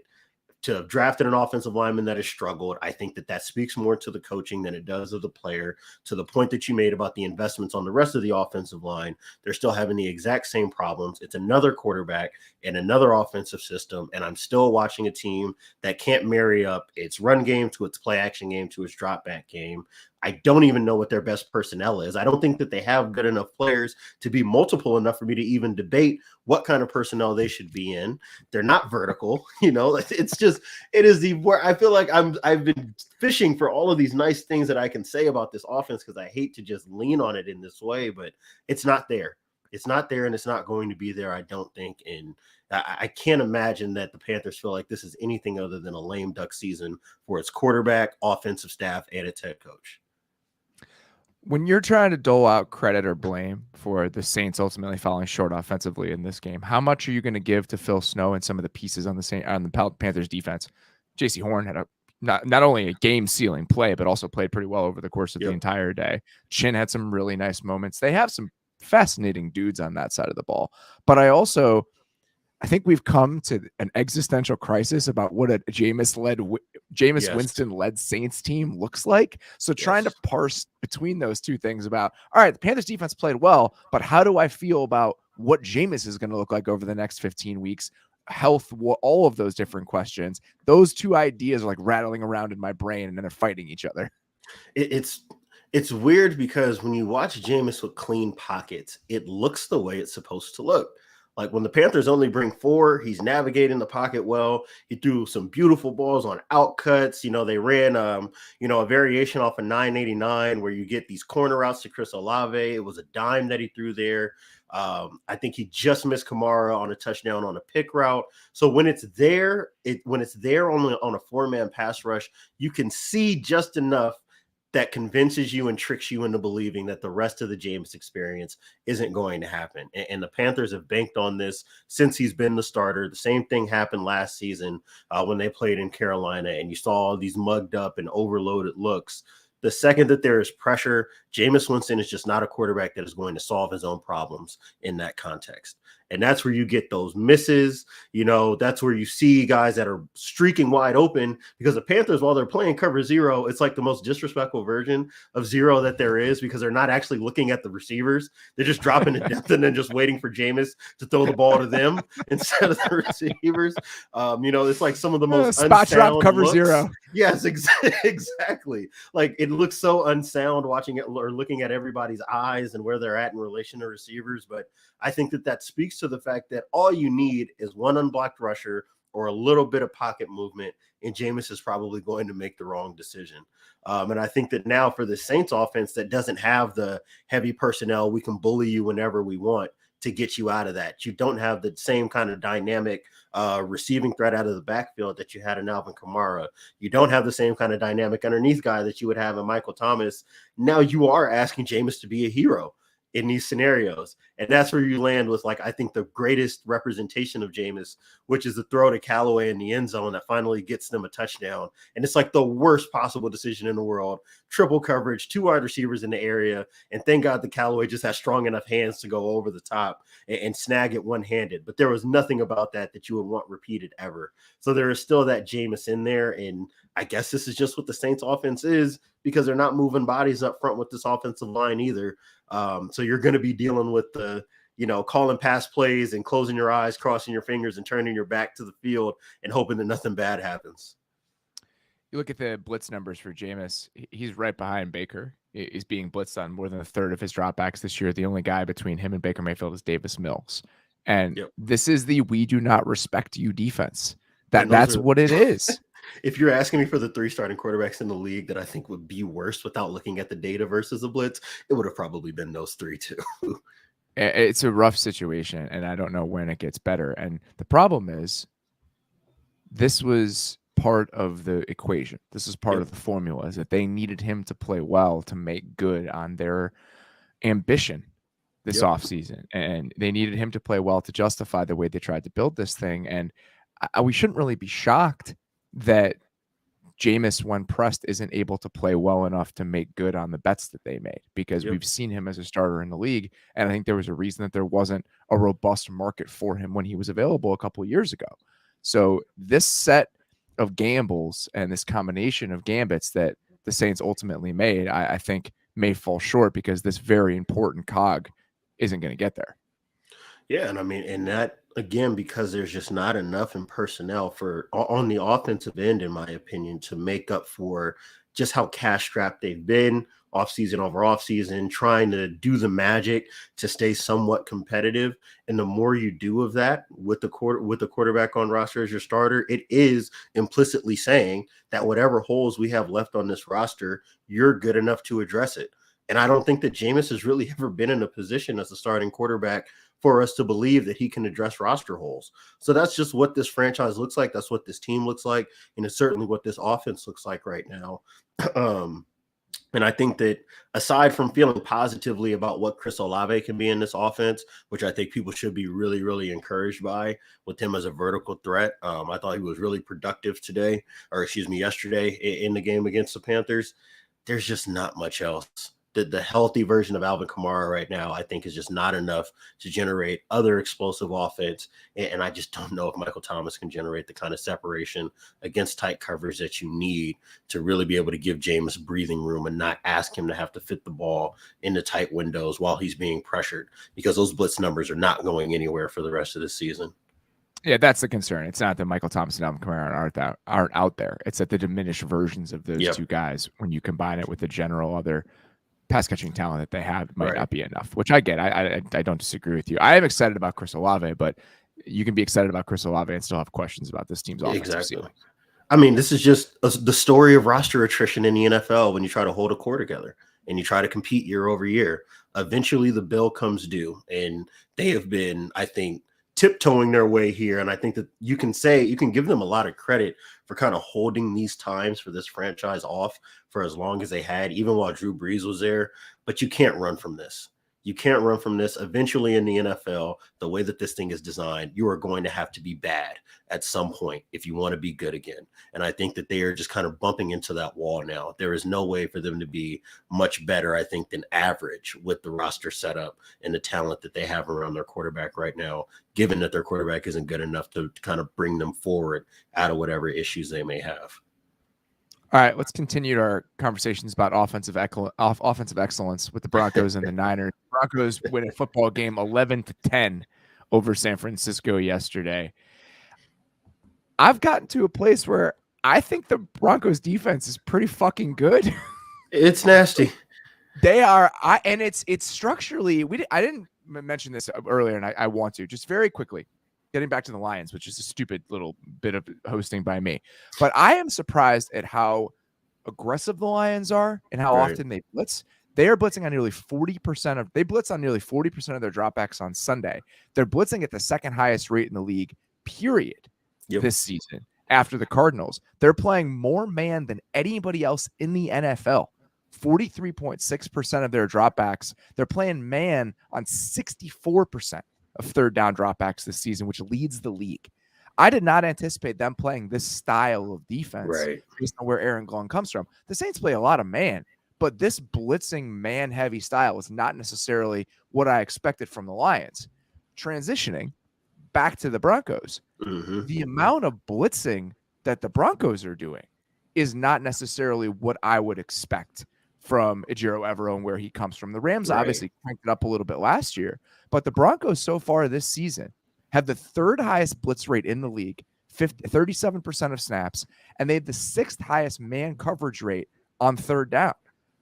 to have drafted an offensive lineman that has struggled, I think that speaks more to the coaching than it does of the player. To the point that you made about the investments on the rest of the offensive line, they're still having the exact same problems. It's another quarterback and another offensive system, and I'm still watching a team that can't marry up its run game to its play action game to its drop back game. I don't even know what their best personnel is. I don't think that they have good enough players to be multiple enough for me to even debate what kind of personnel they should be in. They're not vertical, it's just, it is where I feel like I've been fishing for all of these nice things that I can say about this offense because I hate to just lean on it in this way, but it's not there. It's not there, and it's not going to be there, I don't think. And I can't imagine that the Panthers feel like this is anything other than a lame duck season for its quarterback, offensive staff, and its head coach. When you're trying to dole out credit or blame for the Saints ultimately falling short offensively in this game, how much are you going to give to Phil Snow and some of the pieces on the Panthers defense? J.C. Horn had not only a game-sealing play, but also played pretty well over the course of the entire day. Chin had some really nice moments. They have some fascinating dudes on that side of the ball. But I think we've come to an existential crisis about what a Jameis Winston-led Saints team looks like. So trying to parse between those two things about, all right, the Panthers defense played well, but how do I feel about what Jameis is going to look like over the next 15 weeks? Health, all of those different questions. Those two ideas are like rattling around in my brain, and then they're fighting each other. It's weird because when you watch Jameis with clean pockets, it looks the way it's supposed to look. Like when the Panthers only bring 4, he's navigating the pocket well. He threw some beautiful balls on out cuts. They ran, a variation off of 989 where you get these corner routes to Chris Olave. It was a dime that he threw there. I think he just missed Kamara on a touchdown on a pick route. So when it's there, on a 4-man pass rush, you can see just enough that convinces you and tricks you into believing that the rest of the Jameis experience isn't going to happen. And the Panthers have banked on this since he's been the starter. The same thing happened last season when they played in Carolina, and you saw all these mugged up and overloaded looks. The second that there is pressure, Jameis Winston is just not a quarterback that is going to solve his own problems in that context. And that's where you get those misses. That's where you see guys that are streaking wide open because the Panthers, while they're playing cover 0, it's like the most disrespectful version of 0 that there is because they're not actually looking at the receivers. They're just dropping to depth and then just waiting for Jameis to throw the ball to them instead of the receivers. It's like some of the most spot drop cover looks. 0. Yes, exactly. Like it looks so unsound watching it or looking at everybody's eyes and where they're at in relation to receivers. But I think that speaks to the fact that all you need is one unblocked rusher or a little bit of pocket movement, and Jameis is probably going to make the wrong decision. And I think that now for the Saints offense that doesn't have the heavy personnel, we can bully you whenever we want to get you out of that. You don't have the same kind of dynamic receiving threat out of the backfield that you had in Alvin Kamara. You don't have the same kind of dynamic underneath guy that you would have in Michael Thomas. Now you are asking Jameis to be a hero in these scenarios. And that's where you land with, I think the greatest representation of Jameis, which is the throw to Callaway in the end zone that finally gets them a touchdown. And it's like the worst possible decision in the world. Triple coverage, 2 wide receivers in the area. And thank God the Callaway just has strong enough hands to go over the top and snag it one-handed. But there was nothing about that you would want repeated ever. So there is still that Jameis in there. And I guess this is just what the Saints offense is because they're not moving bodies up front with this offensive line either. So you're going to be dealing with the, calling pass plays and closing your eyes, crossing your fingers and turning your back to the field and hoping that nothing bad happens. You look at the blitz numbers for Jameis, he's right behind Baker. He's being blitzed on more than a third of his dropbacks this year. The only guy between him and Baker Mayfield is Davis Mills. And This is the we do not respect you defense. That's what it is. If you're asking me for the 3 starting quarterbacks in the league that I think would be worse without looking at the data versus the blitz, it would have probably been those 3 too. It's a rough situation, and I don't know when it gets better. And the problem is this was part of the equation. This is part of the formula, is that they needed him to play well to make good on their ambition this offseason. And they needed him to play well to justify the way they tried to build this thing. And we shouldn't really be shocked that Jameis, when pressed, isn't able to play well enough to make good on the bets that they made, because we've seen him as a starter in the league. And I think there was a reason that there wasn't a robust market for him when he was available a couple of years ago. So this set of gambles and this combination of gambits that the Saints ultimately made, I think may fall short, because this very important cog isn't going to get there. Yeah, and I mean, and that again, because there's just not enough in personnel for on the offensive end, in my opinion, to make up for just how cash strapped they've been offseason over offseason, trying to do the magic to stay somewhat competitive. And the more you do of that with the quarterback on roster as your starter, it is implicitly saying that whatever holes we have left on this roster, you're good enough to address it. And I don't think that Jameis has really ever been in a position as a starting quarterback for us to believe that he can address roster holes. So that's just what this franchise looks like. That's what this team looks like. And it's certainly what this offense looks like right now. And I think that aside from feeling positively about what Chris Olave can be in this offense, which I think people should be really, really encouraged by with him as a vertical threat. I thought he was really productive yesterday in the game against the Panthers. There's just not much else. The healthy version of Alvin Kamara right now, I think, is just not enough to generate other explosive offense. And I just don't know if Michael Thomas can generate the kind of separation against tight covers that you need to really be able to give Jameis breathing room and not ask him to have to fit the ball into tight windows while he's being pressured, because those blitz numbers are not going anywhere for the rest of the season. Yeah, that's the concern. It's not that Michael Thomas and Alvin Kamara aren't out there. It's that the diminished versions of those two guys, when you combine it with the general other pass catching talent that they have, might not be enough, which I get. I don't disagree with you. I am excited about Chris Olave, but you can be excited about Chris Olave and still have questions about this team's offensive ceiling. I mean, this is just the story of roster attrition in the NFL. When you try to hold a core together and you try to compete year over year, eventually the bill comes due, and they have been, I think, tiptoeing their way here. And I think that you can give them a lot of credit for kind of holding these times for this franchise off for as long as they had, even while Drew Brees was there. But you can't run from this. You can't run from this. Eventually in the NFL, the way that this thing is designed, you are going to have to be bad at some point if you want to be good again. And I think that they are just kind of bumping into that wall now. There is no way for them to be much better, I think, than average with the roster setup and the talent that they have around their quarterback right now, given that their quarterback isn't good enough to kind of bring them forward out of whatever issues they may have. All right, let's continue our conversations about offensive excellence with the Broncos and the Niners. Broncos win a football game 11-10 over San Francisco yesterday. I've gotten to a place where I think the Broncos defense is pretty fucking good. It's nasty. They are, and it's structurally. I didn't mention this earlier, and I want to just very quickly. Getting back to the Lions, which is a stupid little bit of hosting by me. But I am surprised at how aggressive the Lions are and how often they blitz. They are blitzing on nearly 40% they blitz on nearly 40% of their dropbacks on Sunday. They're blitzing at the second highest rate in the league, period, this season after the Cardinals. They're playing more man than anybody else in the NFL. 43.6% of their dropbacks. They're playing man on 64% of third down dropbacks this season, which leads the league. I did not anticipate them playing this style of defense based on where Aaron Glenn comes from. The Saints play a lot of man, but this blitzing man-heavy style is not necessarily what I expected from the Lions. Transitioning back to the Broncos, the amount of blitzing that the Broncos are doing is not necessarily what I would expect from Ejiro Evero and where he comes from. The Rams obviously cranked it up a little bit last year, but the Broncos so far this season have the third highest blitz rate in the league, 37% of snaps, and they have the sixth highest man coverage rate on third down.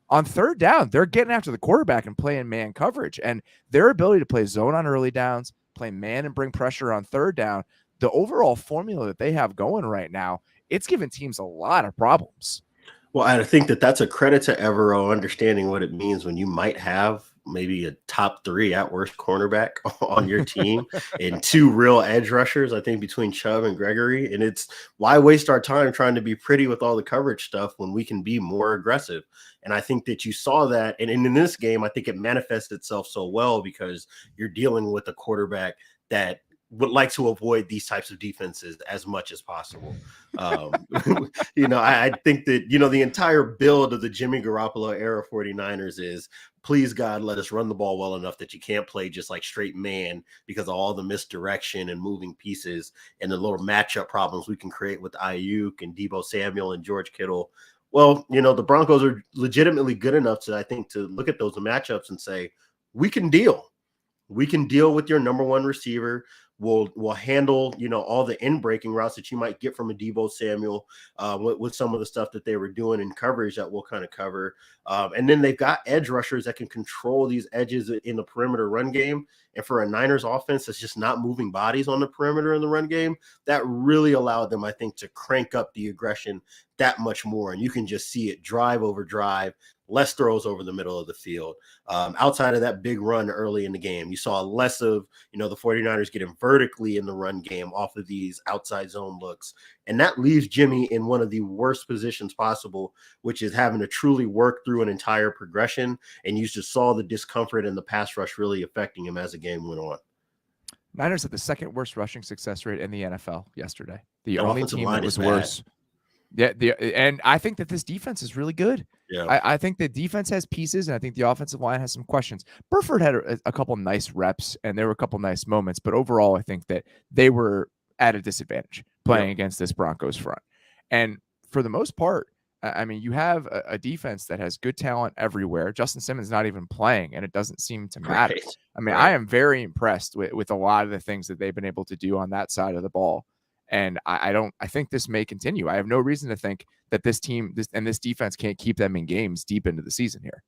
On third down, they're getting after the quarterback and playing man coverage, and their ability to play zone on early downs, play man and bring pressure on third down, the overall formula that they have going right now, it's giving teams a lot of problems. Well, I think that that's a credit to Evero understanding what it means when you might have maybe a top 3 at worst cornerback on your team and 2 real edge rushers, I think, between Chubb and Gregory. And it's why waste our time trying to be pretty with all the coverage stuff when we can be more aggressive. And I think that you saw that. And in this game, I think it manifests itself so well because you're dealing with a quarterback that would like to avoid these types of defenses as much as possible. I think that, the entire build of the Jimmy Garoppolo era 49ers is, please God, let us run the ball well enough that you can't play just like straight man because of all the misdirection and moving pieces and the little matchup problems we can create with Ayuk and Deebo Samuel and George Kittle. Well, the Broncos are legitimately good enough to, I think, to look at those matchups and say, we can deal. We can deal with your number one receiver. We'll handle, all the in-breaking routes that you might get from a Deebo Samuel with some of the stuff that they were doing in coverage that we'll kind of cover. And then they've got edge rushers that can control these edges in the perimeter run game. And for a Niners offense that's just not moving bodies on the perimeter in the run game, that really allowed them, I think, to crank up the aggression that much more. And you can just see it drive over drive, less throws over the middle of the field. Outside of that big run early in the game, you saw less of, the 49ers getting vertically in the run game off of these outside zone looks. And that leaves Jimmy in one of the worst positions possible, which is having to truly work through an entire progression. And you just saw the discomfort in the pass rush really affecting him as the game went on. Niners had the second worst rushing success rate in the NFL yesterday. The That only offensive team line that is was bad. worse. Yeah, and I think that this defense is really good. Yeah. I think the defense has pieces, and I think the offensive line has some questions. Burford had a couple nice reps, and there were a couple nice moments, but overall, I think that they were at a disadvantage playing against this Broncos front. And for the most part, I mean, you have a defense that has good talent everywhere. Justin Simmons not even playing, and it doesn't seem to matter. Right. I mean, I am very impressed with a lot of the things that they've been able to do on that side of the ball. And I think this may continue. I have no reason to think that this team this defense can't keep them in games deep into the season here.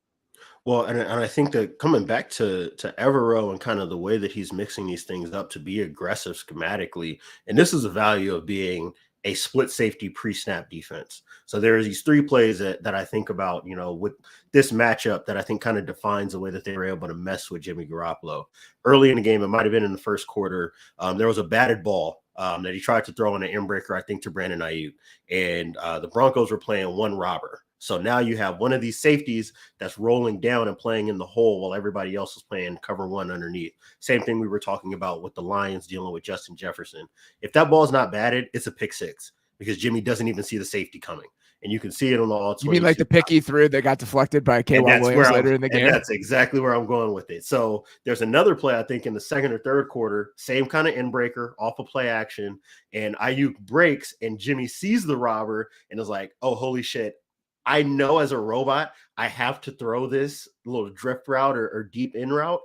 Well, and I think that coming back to Evero and kind of the way that he's mixing these things up to be aggressive schematically, and this is the value of being a split safety pre-snap defense. So there's these three plays that I think about, with this matchup that I think kind of defines the way that they were able to mess with Jimmy Garoppolo. Early in the game, it might have been in the first quarter, there was a batted ball that he tried to throw in an inbreaker, I think, to Brandon Ayuk. And the Broncos were playing one robber. So now you have one of these safeties that's rolling down and playing in the hole while everybody else is playing cover one underneath. Same thing we were talking about with the Lions dealing with Justin Jefferson. If that ball's not batted, it's a pick six because Jimmy doesn't even see the safety coming. And you can see it on the all 22. You mean like the pick he threw that got deflected by K'Wan Williams later in the game? That's exactly where I'm going with it. So there's another play, I think, in the second or third quarter, same kind of inbreaker, off of play action, and Ayuk breaks, and Jimmy sees the robber and is like, oh, holy shit. I know as a robot, I have to throw this little drift route or deep in route,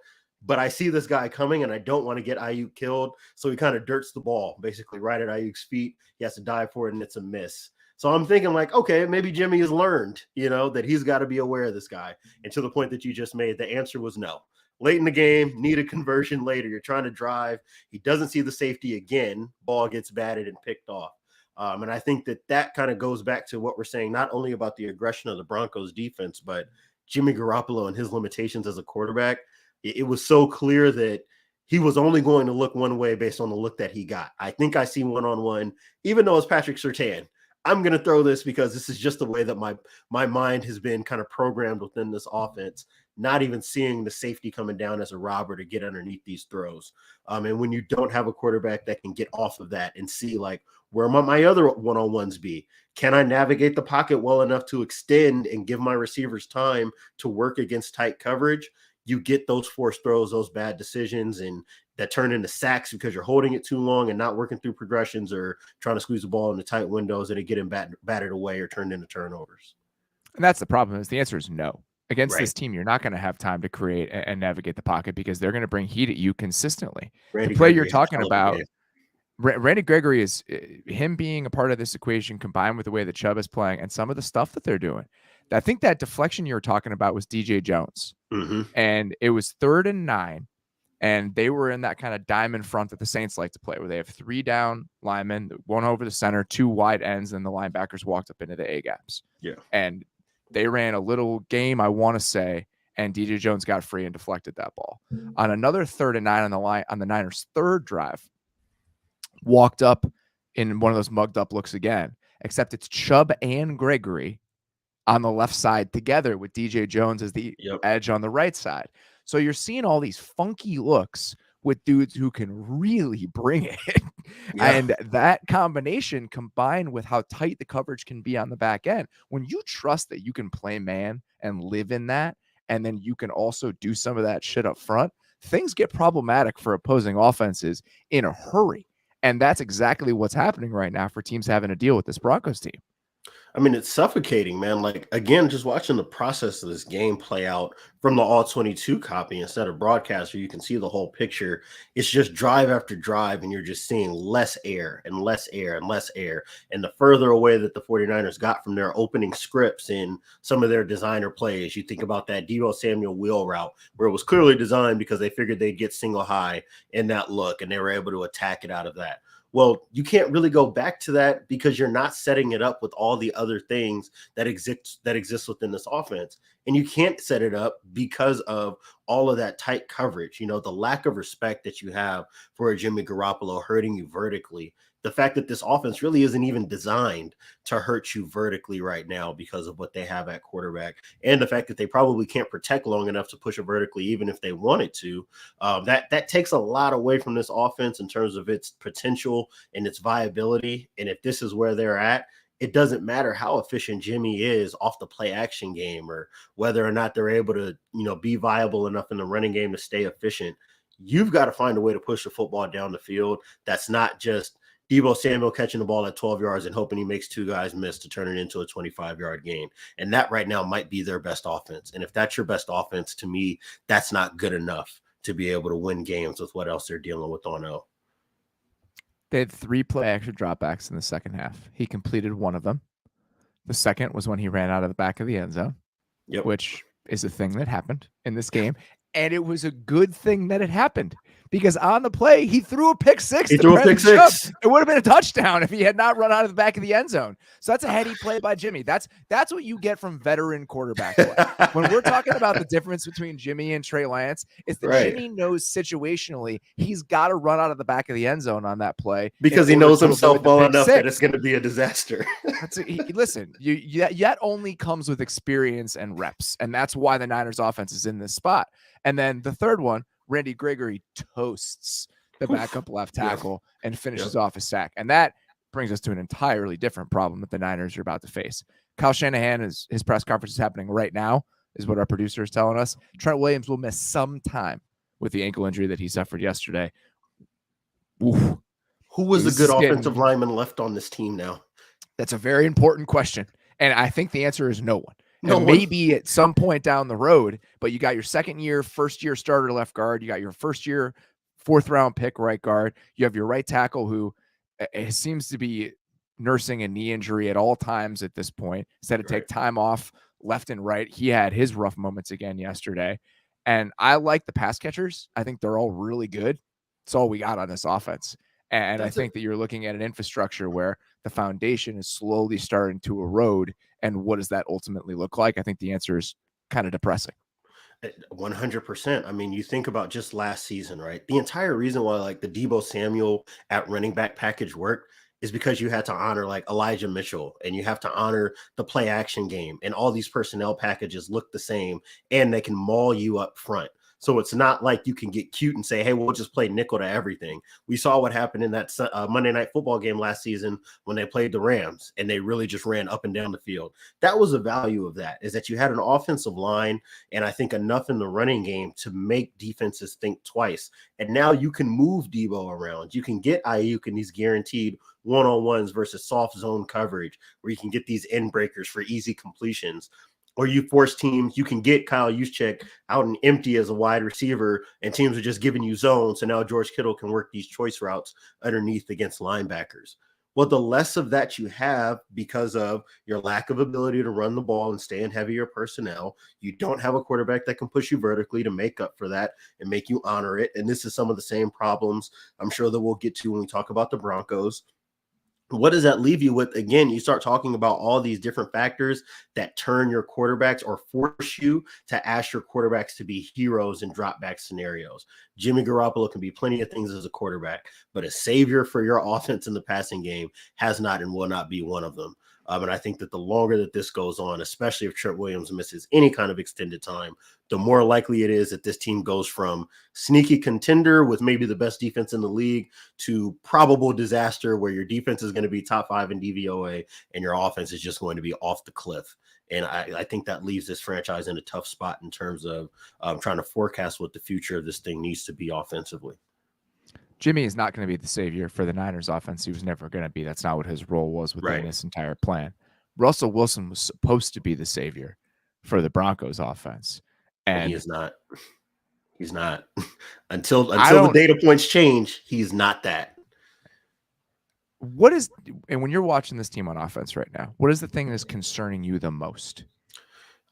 but I see this guy coming and I don't want to get Ayuk killed. So he kind of dirts the ball basically right at Ayuk's feet. He has to dive for it and it's a miss. So I'm thinking like, okay, maybe Jimmy has learned, that he's got to be aware of this guy. And to the point that you just made, the answer was no. Late in the game, need a conversion later. You're trying to drive. He doesn't see the safety again. Ball gets batted and picked off. And I think that kind of goes back to what we're saying, not only about the aggression of the Broncos defense, but Jimmy Garoppolo and his limitations as a quarterback. It was so clear that he was only going to look one way based on the look that he got. I think I see one-on-one, even though it's Patrick Surtain. I'm going to throw this because this is just the way that my mind has been kind of programmed within this offense, not even seeing the safety coming down as a robber to get underneath these throws. And when you don't have a quarterback that can get off of that and see like, where might my other one-on-ones be? Can I navigate the pocket well enough to extend and give my receivers time to work against tight coverage? You get those forced throws, those bad decisions, and that turn into sacks because you're holding it too long and not working through progressions or trying to squeeze the ball into tight windows that are getting batted away or turned into turnovers. And that's the problem. Is the answer is no. Against Right. this team, you're not going to have time to create and navigate the pocket because they're going to bring heat at you consistently. Randy The play Gregory you're had a talking hell of a about, game. Randy Gregory is him being a part of this equation combined with the way that Chubb is playing and some of the stuff that they're doing. I think that deflection you were talking about was DJ Jones. Mm-hmm. And it was 3rd and 9. And they were in that kind of diamond front that the Saints like to play, where they have 3 down linemen, 1 over the center, 2 wide ends, and the linebackers walked up into the A gaps. Yeah. And they ran a little game, I want to say, and DJ Jones got free and deflected that ball. On another 3rd and 9 on the line on the Niners' 3rd drive, walked up in one of those mugged up looks again, except it's Chubb and Gregory on the left side together with DJ Jones as the edge on the right side. So you're seeing all these funky looks with dudes who can really bring it. Yeah. And that combination combined with how tight the coverage can be on the back end, when you trust that you can play man and live in that, and then you can also do some of that shit up front, things get problematic for opposing offenses in a hurry. And that's exactly what's happening right now for teams having to deal with this Broncos team. I mean, it's suffocating, man. Like, again, just watching the process of this game play out from the all 22 copy instead of broadcast, where you can see the whole picture. It's just drive after drive, and you're just seeing less air and less air and less air. And the further away that the 49ers got from their opening scripts in some of their designer plays, you think about that Deebo Samuel wheel route, where it was clearly designed because they figured they'd get single high in that look, and they were able to attack it out of that. Well, you can't really go back to that because you're not setting it up with all the other things that exist within this offense. And you can't set it up because of all of that tight coverage. You know, the lack of respect that you have for a Jimmy Garoppolo hurting you vertically. The fact that this offense really isn't even designed to hurt you vertically right now because of what they have at quarterback, and the fact that they probably can't protect long enough to push it vertically, even if they wanted to. That takes a lot away from this offense in terms of its potential and its viability. And if this is where they're at, it doesn't matter how efficient Jimmy is off the play action game, or whether or not they're able to, be viable enough in the running game to stay efficient. You've got to find a way to push the football down the field. That's not just Deebo Samuel catching the ball at 12 yards and hoping he makes two guys miss to turn it into a 25-yard gain. And that right now might be their best offense. And if that's your best offense, to me, that's not good enough to be able to win games with what else they're dealing with on O. They had 3 play action dropbacks in the second half. He completed one of them. The second was when he ran out of the back of the end zone, which is a thing that happened in this game. And it was a good thing that it happened, because on the play, he threw a pick six. He threw a pick six. It would have been a touchdown if he had not run out of the back of the end zone. So that's a heady play by Jimmy. That's what you get from veteran quarterback play. When we're talking about the difference between Jimmy and Trey Lance, is that Jimmy knows situationally he's got to run out of the back of the end zone on that play, because he knows himself well enough that it's going to be a disaster. Listen, that only comes with experience and reps, and that's why the Niners offense is in this spot. And then the third one, Randy Gregory toasts the backup left tackle and finishes off a sack. And that brings us to an entirely different problem that the Niners are about to face. Kyle Shanahan, his press conference is happening right now, is what our producer is telling us. Trent Williams will miss some time with the ankle injury that he suffered yesterday. Oof. Who was the good offensive lineman left on this team now? That's a very important question. And I think the answer is no one. Maybe at some point down the road, but you got your first year starter left guard. You got your first year, 4th round pick right guard. You have your right tackle who seems to be nursing a knee injury at all times at this point. Instead of take time off left and right. He had his rough moments again yesterday. And I like the pass catchers. I think they're all really good. That's all we got on this offense. And I think that you're looking at an infrastructure where the foundation is slowly starting to erode. And what does that ultimately look like? I think the answer is kind of depressing. 100%. I mean, you think about just last season, right? The entire reason why the Deebo Samuel at running back package worked is because you had to honor Elijah Mitchell, and you have to honor the play action game, and all these personnel packages look the same and they can maul you up front. So it's not like you can get cute and say, hey, we'll just play nickel to everything. We saw what happened in that Monday Night Football game last season when they played the Rams, and they really just ran up and down the field. That was the value of that, is that you had an offensive line and I think enough in the running game to make defenses think twice. And now you can move Deebo around. You can get Ayuk in these guaranteed one-on-ones versus soft zone coverage, where you can get these end breakers for easy completions. Or you force teams, you can get Kyle Juszczyk out and empty as a wide receiver, and teams are just giving you zones. So now George Kittle can work these choice routes underneath against linebackers. Well, the less of that you have because of your lack of ability to run the ball and stay in heavier personnel, you don't have a quarterback that can push you vertically to make up for that and make you honor it. And this is some of the same problems I'm sure that we'll get to when we talk about the Broncos. What does that leave you with? Again, you start talking about all these different factors that turn your quarterbacks or force you to ask your quarterbacks to be heroes in drop back scenarios. Jimmy Garoppolo can be plenty of things as a quarterback, but a savior for your offense in the passing game has not and will not be one of them. And I think that the longer that this goes on, especially if Trent Williams misses any kind of extended time, the more likely it is that this team goes from sneaky contender with maybe the best defense in the league to probable disaster where your defense is going to be top 5 in DVOA and your offense is just going to be off the cliff. And I think that leaves this franchise in a tough spot in terms of trying to forecast what the future of this thing needs to be offensively. Jimmy is not going to be the savior for the Niners offense. He was never going to be. That's not what his role was within this entire plan. Russell Wilson was supposed to be the savior for the Broncos offense. And he is not. He's not. until the data points change, he's not that. And when you're watching this team on offense right now, what is the thing that's concerning you the most?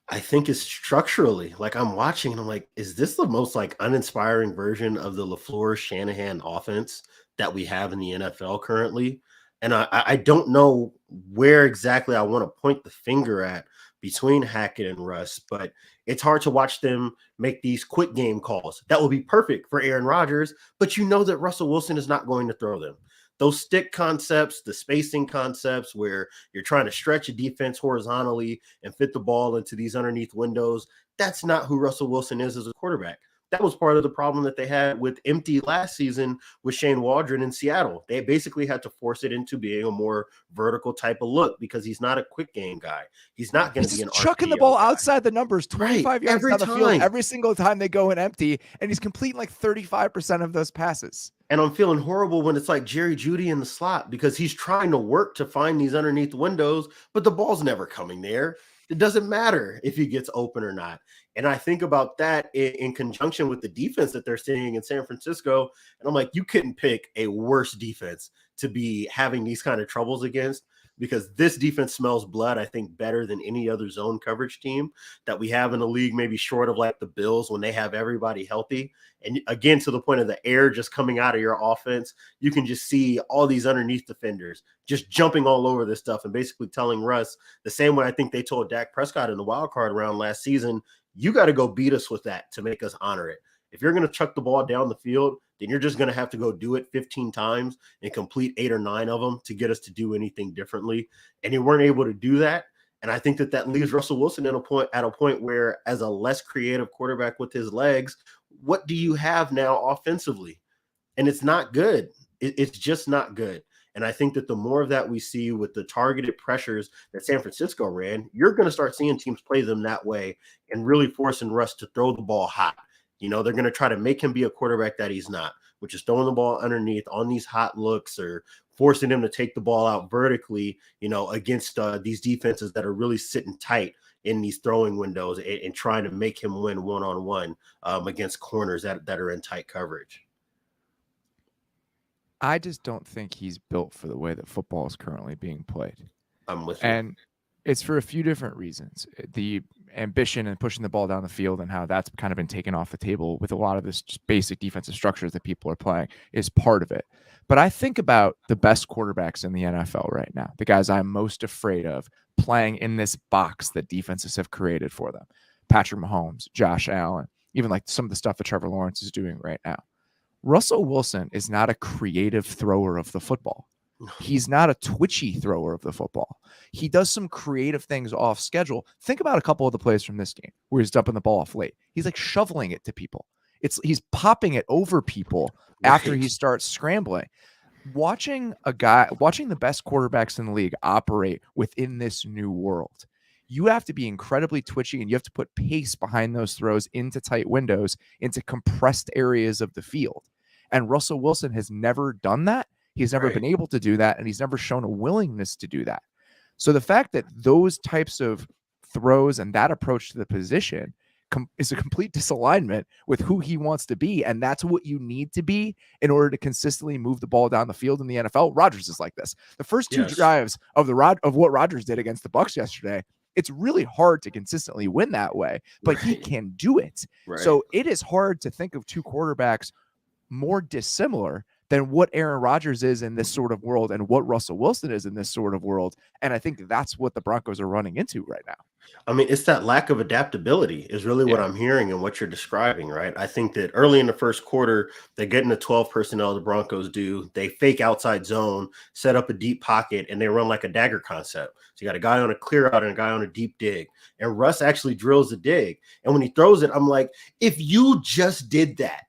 I think it's structurally. Like, I'm watching and I'm like, is this the most like uninspiring version of the LaFleur Shanahan offense that we have in the NFL currently? And I don't know where exactly I want to point the finger at between Hackett and Russ, but it's hard to watch them make these quick game calls. That will be perfect for Aaron Rodgers, but you know that Russell Wilson is not going to throw them. Those stick concepts, the spacing concepts where you're trying to stretch a defense horizontally and fit the ball into these underneath windows, that's not who Russell Wilson is as a quarterback. That was part of the problem that they had with empty last season with Shane Waldron in Seattle. They basically had to force it into being a more vertical type of look because he's not a quick game guy. He's not going to be an chucking the ball outside the numbers 25 yards down the field every single time they go in empty, and he's completing like 35% of those passes. And I'm feeling horrible when it's like Jerry Jeudy in the slot because he's trying to work to find these underneath windows, but the ball's never coming there. It doesn't matter if he gets open or not. And I think about that in conjunction with the defense that they're seeing in San Francisco. And I'm like, you couldn't pick a worse defense to be having these kind of troubles against, because this defense smells blood, I think, better than any other zone coverage team that we have in the league, maybe short of like the Bills when they have everybody healthy. And again, to the point of the air just coming out of your offense, you can just see all these underneath defenders just jumping all over this stuff and basically telling Russ the same way I think they told Dak Prescott in the wild card round last season, you got to go beat us with that to make us honor it. If you're going to chuck the ball down the field, then you're just going to have to go do it 15 times and complete 8 or 9 of them to get us to do anything differently. And you weren't able to do that. And I think that leaves Russell Wilson at a point where, as a less creative quarterback with his legs, what do you have now offensively? And it's not good. It's just not good. And I think that the more of that we see with the targeted pressures that San Francisco ran, you're going to start seeing teams play them that way and really forcing Russ to throw the ball hot. You know, they're going to try to make him be a quarterback that he's not, which is throwing the ball underneath on these hot looks or forcing him to take the ball out vertically, you know, against these defenses that are really sitting tight in these throwing windows and trying to make him win one-on-one against corners that are in tight coverage. I just don't think he's built for the way that football is currently being played. I'm with you. And it's for a few different reasons. The ambition and pushing the ball down the field and how that's kind of been taken off the table with a lot of this just basic defensive structures that people are playing is part of it. But I think about the best quarterbacks in the NFL right now, the guys I'm most afraid of playing in this box that defenses have created for them. Patrick Mahomes, Josh Allen, even like some of the stuff that Trevor Lawrence is doing right now. Russell Wilson is not a creative thrower of the football. He's not a twitchy thrower of the football. He does some creative things off schedule. Think about a couple of the plays from this game where he's dumping the ball off late. He's like shoveling it to people. He's popping it over people after he starts scrambling. Watching the best quarterbacks in the league operate within this new world, you have to be incredibly twitchy and you have to put pace behind those throws into tight windows, into compressed areas of the field. And Russell Wilson has never done that. He's never been able to do that, and he's never shown a willingness to do that. So the fact that those types of throws and that approach to the position is a complete disalignment with who he wants to be, and that's what you need to be in order to consistently move the ball down the field in the NFL. Rodgers is like this. The first two drives of what Rodgers did against the Bucs yesterday, it's really hard to consistently win that way, but he can do it. So it is hard to think of two quarterbacks more dissimilar than what Aaron Rodgers is in this sort of world and what Russell Wilson is in this sort of world. And I think that's what the Broncos are running into right now. I mean, it's that lack of adaptability is really what I'm hearing and what you're describing, right? I think that early in the first quarter, they get into 12 personnel, the Broncos do. They fake outside zone, set up a deep pocket, and they run like a dagger concept. So you got a guy on a clear out and a guy on a deep dig. And Russ actually drills the dig. And when he throws it, I'm like, if you just did that,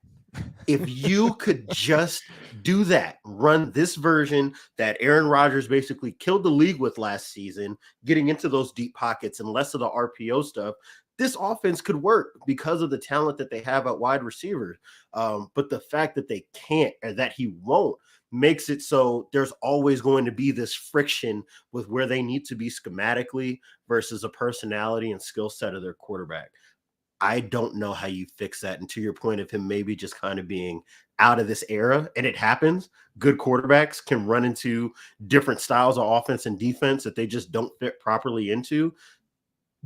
if you could just do that, run this version that Aaron Rodgers basically killed the league with last season, getting into those deep pockets and less of the RPO stuff, this offense could work because of the talent that they have at wide receivers. But the fact that they can't, or that he won't, makes it so there's always going to be this friction with where they need to be schematically versus a personality and skill set of their quarterback. I don't know how you fix that. And to your point of him maybe just kind of being out of this era, and it happens, good quarterbacks can run into different styles of offense and defense that they just don't fit properly into.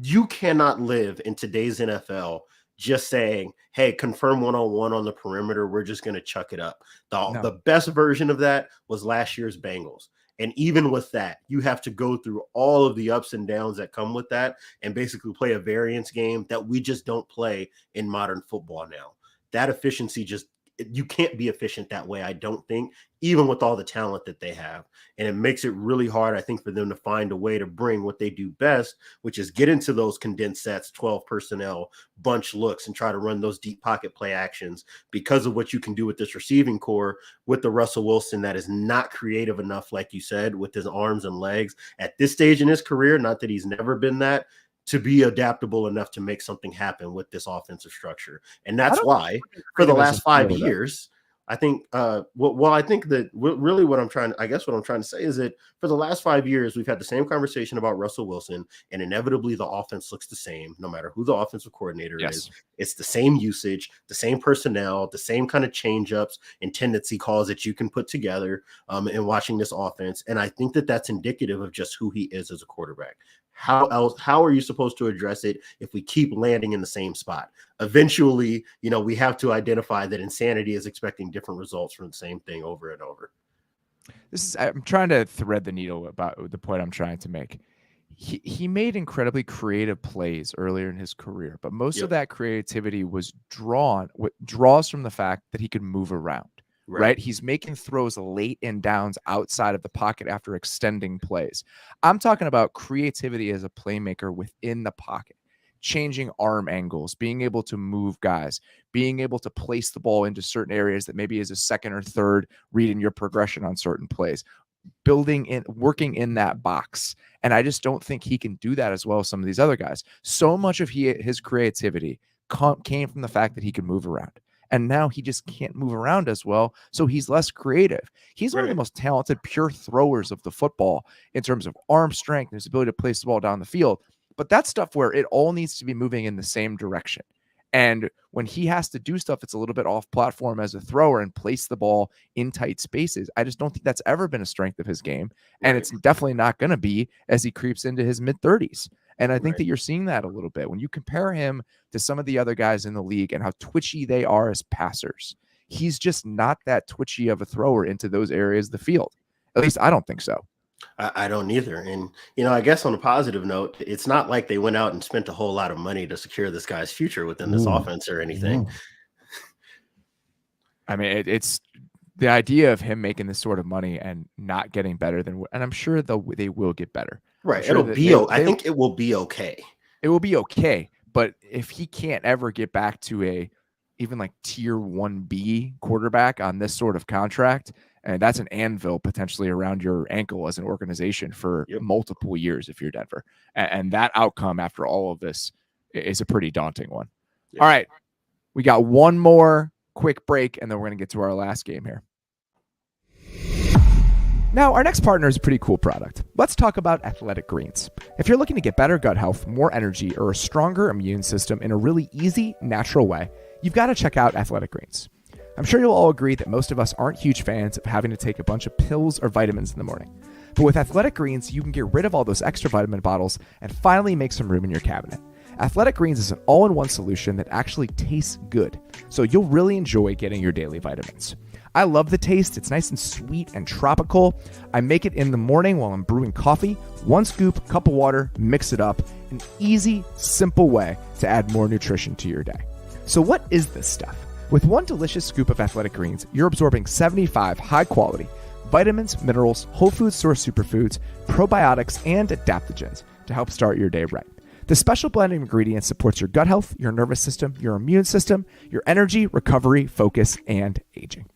You cannot live in today's NFL just saying, hey, confirm one-on-one on the perimeter, we're just going to chuck it up. The best version of that was last year's Bengals. And even with that, you have to go through all of the ups and downs that come with that and basically play a variance game that we just don't play in modern football now. That efficiency you can't be efficient that way, I don't think, even with all the talent that they have. And it makes it really hard, I think, for them to find a way to bring what they do best, which is get into those condensed sets, 12 personnel, bunch looks, and try to run those deep pocket play actions because of what you can do with this receiving core with the Russell Wilson that is not creative enough, like you said, with his arms and legs at this stage in his career. Not that he's never been that, to be adaptable enough to make something happen with this offensive structure. And that's why for the last 5 years, I think, I think that really what I'm trying to say is that for the last 5 years, we've had the same conversation about Russell Wilson, and inevitably the offense looks the same, no matter who the offensive coordinator is. It's the same usage, the same personnel, the same kind of change-ups and tendency calls that you can put together in watching this offense. And I think that that's indicative of just who he is as a quarterback. How are you supposed to address it if we keep landing in the same spot? Eventually, we have to identify that insanity is expecting different results from the same thing over and over. I'm trying to thread the needle about the point I'm trying to make. He made incredibly creative plays earlier in his career, but most of that creativity was draws from the fact that he could move around. Right. He's making throws late in downs outside of the pocket after extending plays. I'm talking about creativity as a playmaker within the pocket, changing arm angles, being able to move guys, being able to place the ball into certain areas that maybe is a second or third read in your progression on certain plays, working in that box. And I just don't think he can do that as well as some of these other guys. So much of his creativity came from the fact that he could move around. And now he just can't move around as well, so he's less creative. He's one of the most talented pure throwers of the football in terms of arm strength and his ability to place the ball down the field. But that's stuff where it all needs to be moving in the same direction. And when he has to do stuff that's a little bit off platform as a thrower and place the ball in tight spaces, I just don't think that's ever been a strength of his game. And it's definitely not going to be as he creeps into his mid-30s. And I think that you're seeing that a little bit when you compare him to some of the other guys in the league and how twitchy they are as passers. He's just not that twitchy of a thrower into those areas of the field. At least I don't think so. I don't either. And, I guess on a positive note, it's not like they went out and spent a whole lot of money to secure this guy's future within this offense or anything. I mean, it's the idea of him making this sort of money and not getting better and I'm sure they will get better. Right. Sure I think it will be okay. It will be okay. But if he can't ever get back to even like tier 1B quarterback on this sort of contract, and that's an anvil potentially around your ankle as an organization for multiple years if you're Denver. And that outcome after all of this is a pretty daunting one. All right. We got one more quick break, and then we're going to get to our last game here. Now, our next partner is a pretty cool product. Let's talk about Athletic Greens. If you're looking to get better gut health, more energy, or a stronger immune system in a really easy, natural way, you've got to check out Athletic Greens. I'm sure you'll all agree that most of us aren't huge fans of having to take a bunch of pills or vitamins in the morning. But with Athletic Greens, you can get rid of all those extra vitamin bottles and finally make some room in your cabinet. Athletic Greens is an all-in-one solution that actually tastes good, so you'll really enjoy getting your daily vitamins. I love the taste. It's nice and sweet and tropical. I make it in the morning while I'm brewing coffee. 1 scoop, cup of water, mix it up. an easy, simple way to add more nutrition to your day. So what is this stuff? With one delicious scoop of Athletic Greens, you're absorbing 75 high-quality vitamins, minerals, whole food source superfoods, probiotics, and adaptogens to help start your day right. The special blend of ingredients supports your gut health, your nervous system, your immune system, your energy, recovery, focus, and aging.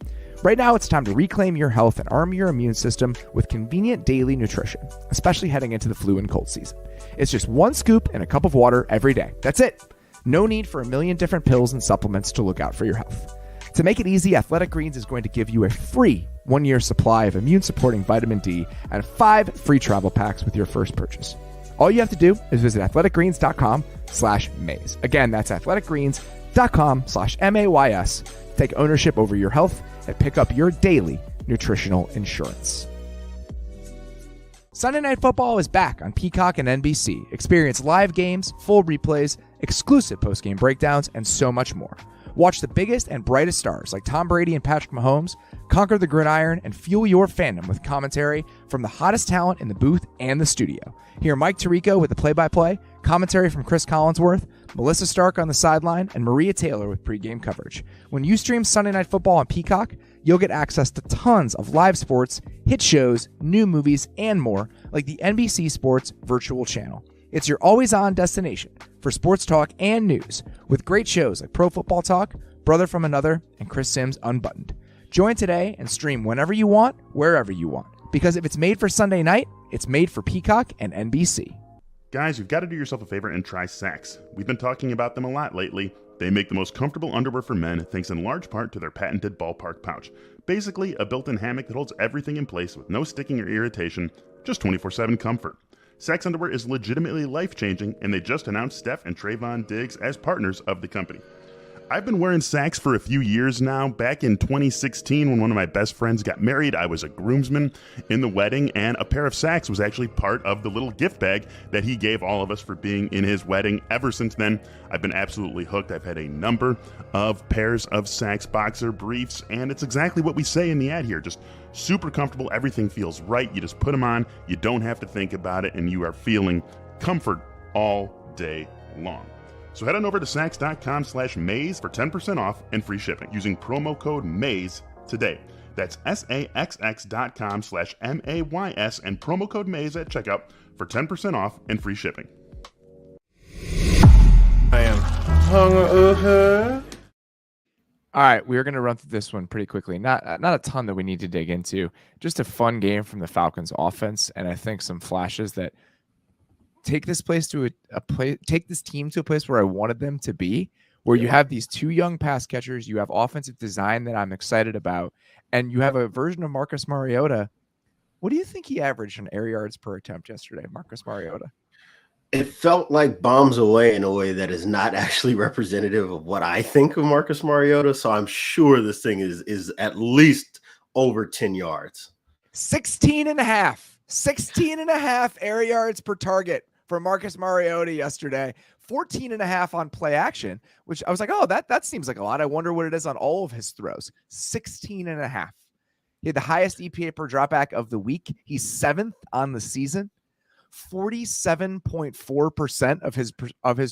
Right now, it's time to reclaim your health and arm your immune system with convenient daily nutrition, especially heading into the flu and cold season. It's just one scoop in a cup of water every day. That's it. No need for a million different pills and supplements to look out for your health. To make it easy, Athletic Greens is going to give you a free 1-year supply of immune-supporting vitamin D and 5 free travel packs with your first purchase. All you have to do is visit athleticgreens.com/maze. Again, that's athleticgreens.com/MAYS. Take ownership over your health and pick up your daily nutritional insurance. Sunday Night Football is back on Peacock and NBC. Experience live games, full replays, exclusive post-game breakdowns, and so much more. Watch the biggest and brightest stars like Tom Brady and Patrick Mahomes conquer the gridiron and fuel your fandom with commentary from the hottest talent in the booth and the studio. Hear Mike Tirico with the play-by-play, commentary from Chris Collinsworth, Melissa Stark on the sideline, and Maria Taylor with pregame coverage. When you stream Sunday Night Football on Peacock, you'll get access to tons of live sports, hit shows, new movies, and more, like the NBC Sports virtual channel. It's your always-on destination for sports talk and news, with great shows like Pro Football Talk, Brother from Another, and Chris Sims Unbuttoned. Join today and stream whenever you want, wherever you want. Because if it's made for Sunday night, it's made for Peacock and NBC. Guys, you've got to do yourself a favor and try Saxx. We've been talking about them a lot lately. They make the most comfortable underwear for men, thanks in large part to their patented ballpark pouch. Basically, a built-in hammock that holds everything in place with no sticking or irritation, just 24/7 comfort. Saxx underwear is legitimately life-changing, and they just announced Steph and Trayvon Diggs as partners of the company. I've been wearing Saxx for a few years now. Back in 2016, when one of my best friends got married, I was a groomsman in the wedding, and a pair of Saxx was actually part of the little gift bag that he gave all of us for being in his wedding. Ever since then, I've been absolutely hooked. I've had a number of pairs of Saxx boxer briefs, and it's exactly what we say in the ad here. Just super comfortable. Everything feels right. You just put them on. You don't have to think about it, and you are feeling comfort all day long. So head on over to Saxx.com/Maze for 10% off and free shipping using promo code MAZE today. That's SAXX.com/MAYS and promo code MAZE at checkout for 10% off and free shipping. I am hungover. All right, we're going to run through this one pretty quickly. Not a ton that we need to dig into. Just a fun game from the Falcons offense, and I think some flashes that take this place to take this team to a place where I wanted them to be, where you have these two young pass catchers, you have offensive design that I'm excited about, and you have a version of Marcus Mariota. What do you think he averaged in air yards per attempt yesterday, Marcus Mariota? It felt like bombs away in a way that is not actually representative of what I think of Marcus Mariota. So I'm sure this thing is at least over 10 yards. 16 and a half air yards per target for Marcus Mariota yesterday. 14 and a half on play action, which I was like, oh, that seems like a lot. I wonder what it is on all of his throws. 16 and a half. He had the highest EPA per dropback of the week. He's 7th on the season. 47.4% of his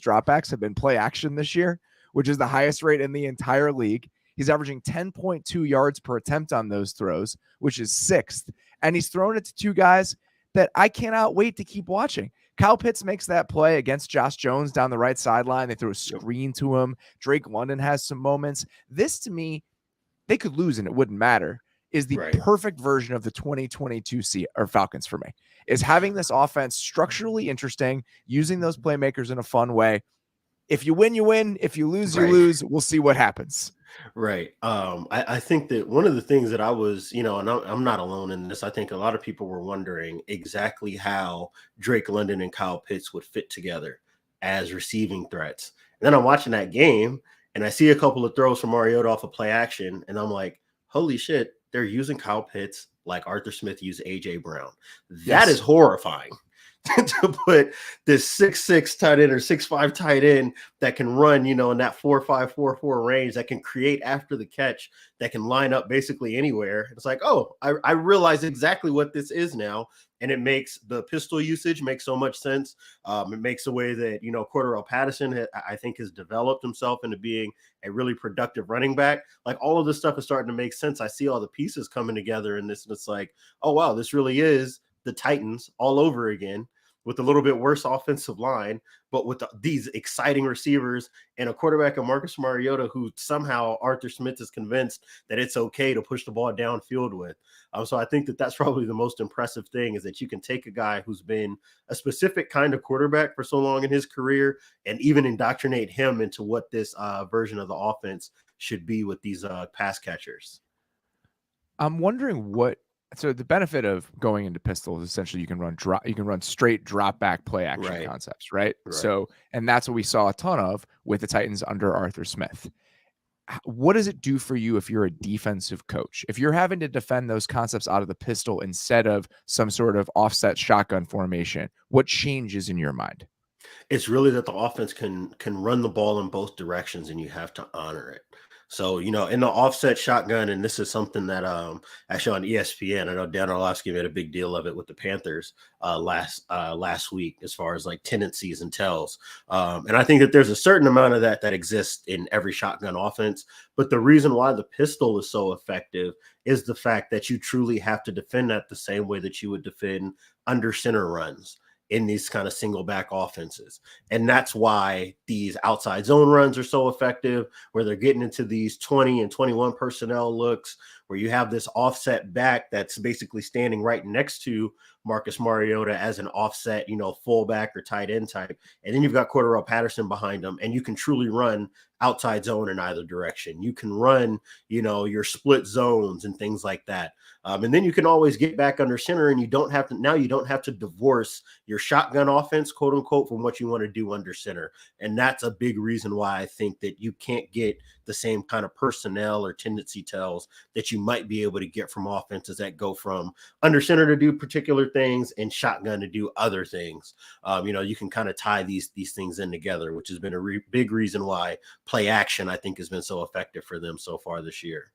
dropbacks have been play action this year, which is the highest rate in the entire league. He's averaging 10.2 yards per attempt on those throws, which is 6th. And he's thrown it to two guys that I cannot wait to keep watching. Kyle Pitts makes that play against Josh Jones down the right sideline. They threw a screen to him. Drake London has some moments. This, to me, they could lose and it wouldn't matter, is the perfect version of the 2022 Falcons for me, is having this offense structurally interesting, using those playmakers in a fun way. If you win, you win. If you lose, you lose. We'll see what happens. Right. I think that one of the things that I was, and I'm not alone in this. I think a lot of people were wondering exactly how Drake London and Kyle Pitts would fit together as receiving threats. And then I'm watching that game and I see a couple of throws from Mariota off of play action. And I'm like, holy shit, they're using Kyle Pitts like Arthur Smith used AJ Brown. That is horrifying. to put this 6'6" tight end or 6'5" tight end that can run, in that 4.5, 4.4 range, that can create after the catch, that can line up basically anywhere. It's like, oh, I realize exactly what this is now. And it makes the pistol usage make so much sense. It makes the way that, Cordarrelle Patterson, I think, has developed himself into being a really productive running back. Like, all of this stuff is starting to make sense. I see all the pieces coming together in this, and it's like, oh, wow, this really is the Titans all over again, with a little bit worse offensive line, but with these exciting receivers and a quarterback of Marcus Mariota, who somehow Arthur Smith is convinced that it's okay to push the ball downfield with. So I think that that's probably the most impressive thing, is that you can take a guy who's been a specific kind of quarterback for so long in his career and even indoctrinate him into what this version of the offense should be with these pass catchers. I'm wondering so the benefit of going into pistol is essentially you can run straight drop back play action concepts, right? So, and that's what we saw a ton of with the Titans under Arthur Smith. What does it do for you if you're a defensive coach? If you're having to defend those concepts out of the pistol instead of some sort of offset shotgun formation, what changes in your mind? It's really that the offense can run the ball in both directions, and you have to honor it. So, in the offset shotgun, and this is something that actually on ESPN, I know Dan Orlovsky made a big deal of it with the Panthers last week, as far as like tendencies and tells. And I think that there's a certain amount of that exists in every shotgun offense. But the reason why the pistol is so effective is the fact that you truly have to defend that the same way that you would defend under center runs in these kind of single back offenses. And that's why these outside zone runs are so effective, where they're getting into these 20 and 21 personnel looks, where you have this offset back that's basically standing right next to Marcus Mariota as an offset, fullback or tight end type. And then you've got Cordarrelle Patterson behind them, and you can truly run outside zone in either direction. You can run, your split zones and things like that. And then you can always get back under center, and you don't have to divorce your shotgun offense, quote unquote, from what you want to do under center. And that's a big reason why I think that you can't get the same kind of personnel or tendency tells that you might be able to get from offenses that go from under center to do particular things and shotgun to do other things. You can kind of tie these things in together, which has been a big reason why play action, I think, has been so effective for them so far this year.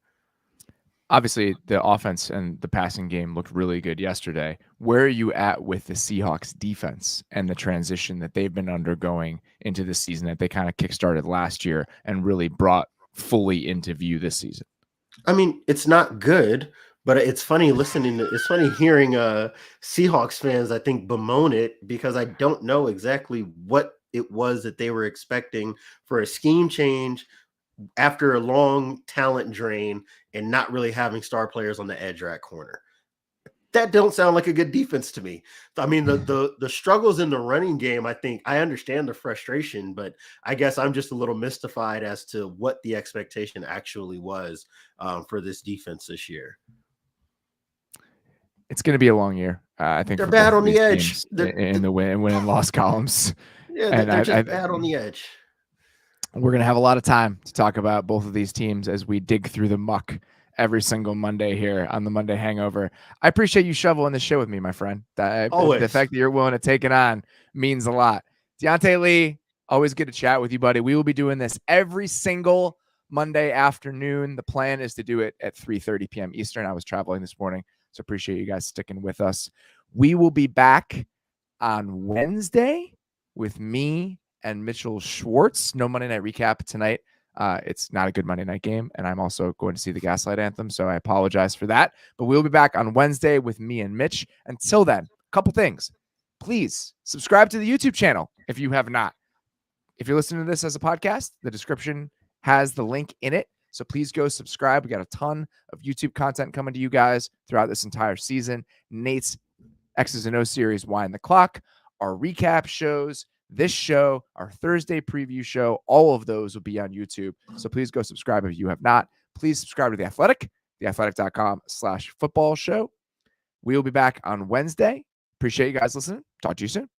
Obviously, the offense and the passing game looked really good yesterday. Where are you at with the Seahawks defense and the transition that they've been undergoing into this season that they kind of kickstarted last year and really brought fully into view this season? I mean, it's not good, but it's funny hearing Seahawks fans, I think, bemoan it, because I don't know exactly what it was that they were expecting for a scheme change after a long talent drain and not really having star players on the edge or at corner. That don't sound like a good defense to me. I mean, the struggles in the running game, I think I understand the frustration, but I guess I'm just a little mystified as to what the expectation actually was for this defense this year. It's going to be a long year. I think they're bad on the edge in the win and loss columns. Yeah, they're just bad on the edge. We're going to have a lot of time to talk about both of these teams as we dig through the muck every single Monday here on the Monday Hangover. I appreciate you shoveling this show with me, my friend. Always. The fact that you're willing to take it on means a lot. Diante Lee, always good to chat with you, buddy. We will be doing this every single Monday afternoon. The plan is to do it at 3:30 p.m. Eastern. I was traveling this morning, so appreciate you guys sticking with us. We will be back on Wednesday with me and Mitchell Schwartz. No Monday Night Recap tonight. It's not a good Monday night game, and I'm also going to see the Gaslight Anthem, so I apologize for that. But we'll be back on Wednesday with me and Mitch. Until then, a couple things. Please subscribe to the YouTube channel if you have not. If you're listening to this as a podcast, the description has the link in it, so please go subscribe. We got a ton of YouTube content coming to you guys throughout this entire season. Nate's X's and O series, Wind the Clock, our recap shows, this show, our Thursday preview show, all of those will be on YouTube. So please go subscribe if you have not. Please subscribe to The Athletic, theathletic.com/football show. We will be back on Wednesday. Appreciate you guys listening. Talk to you soon.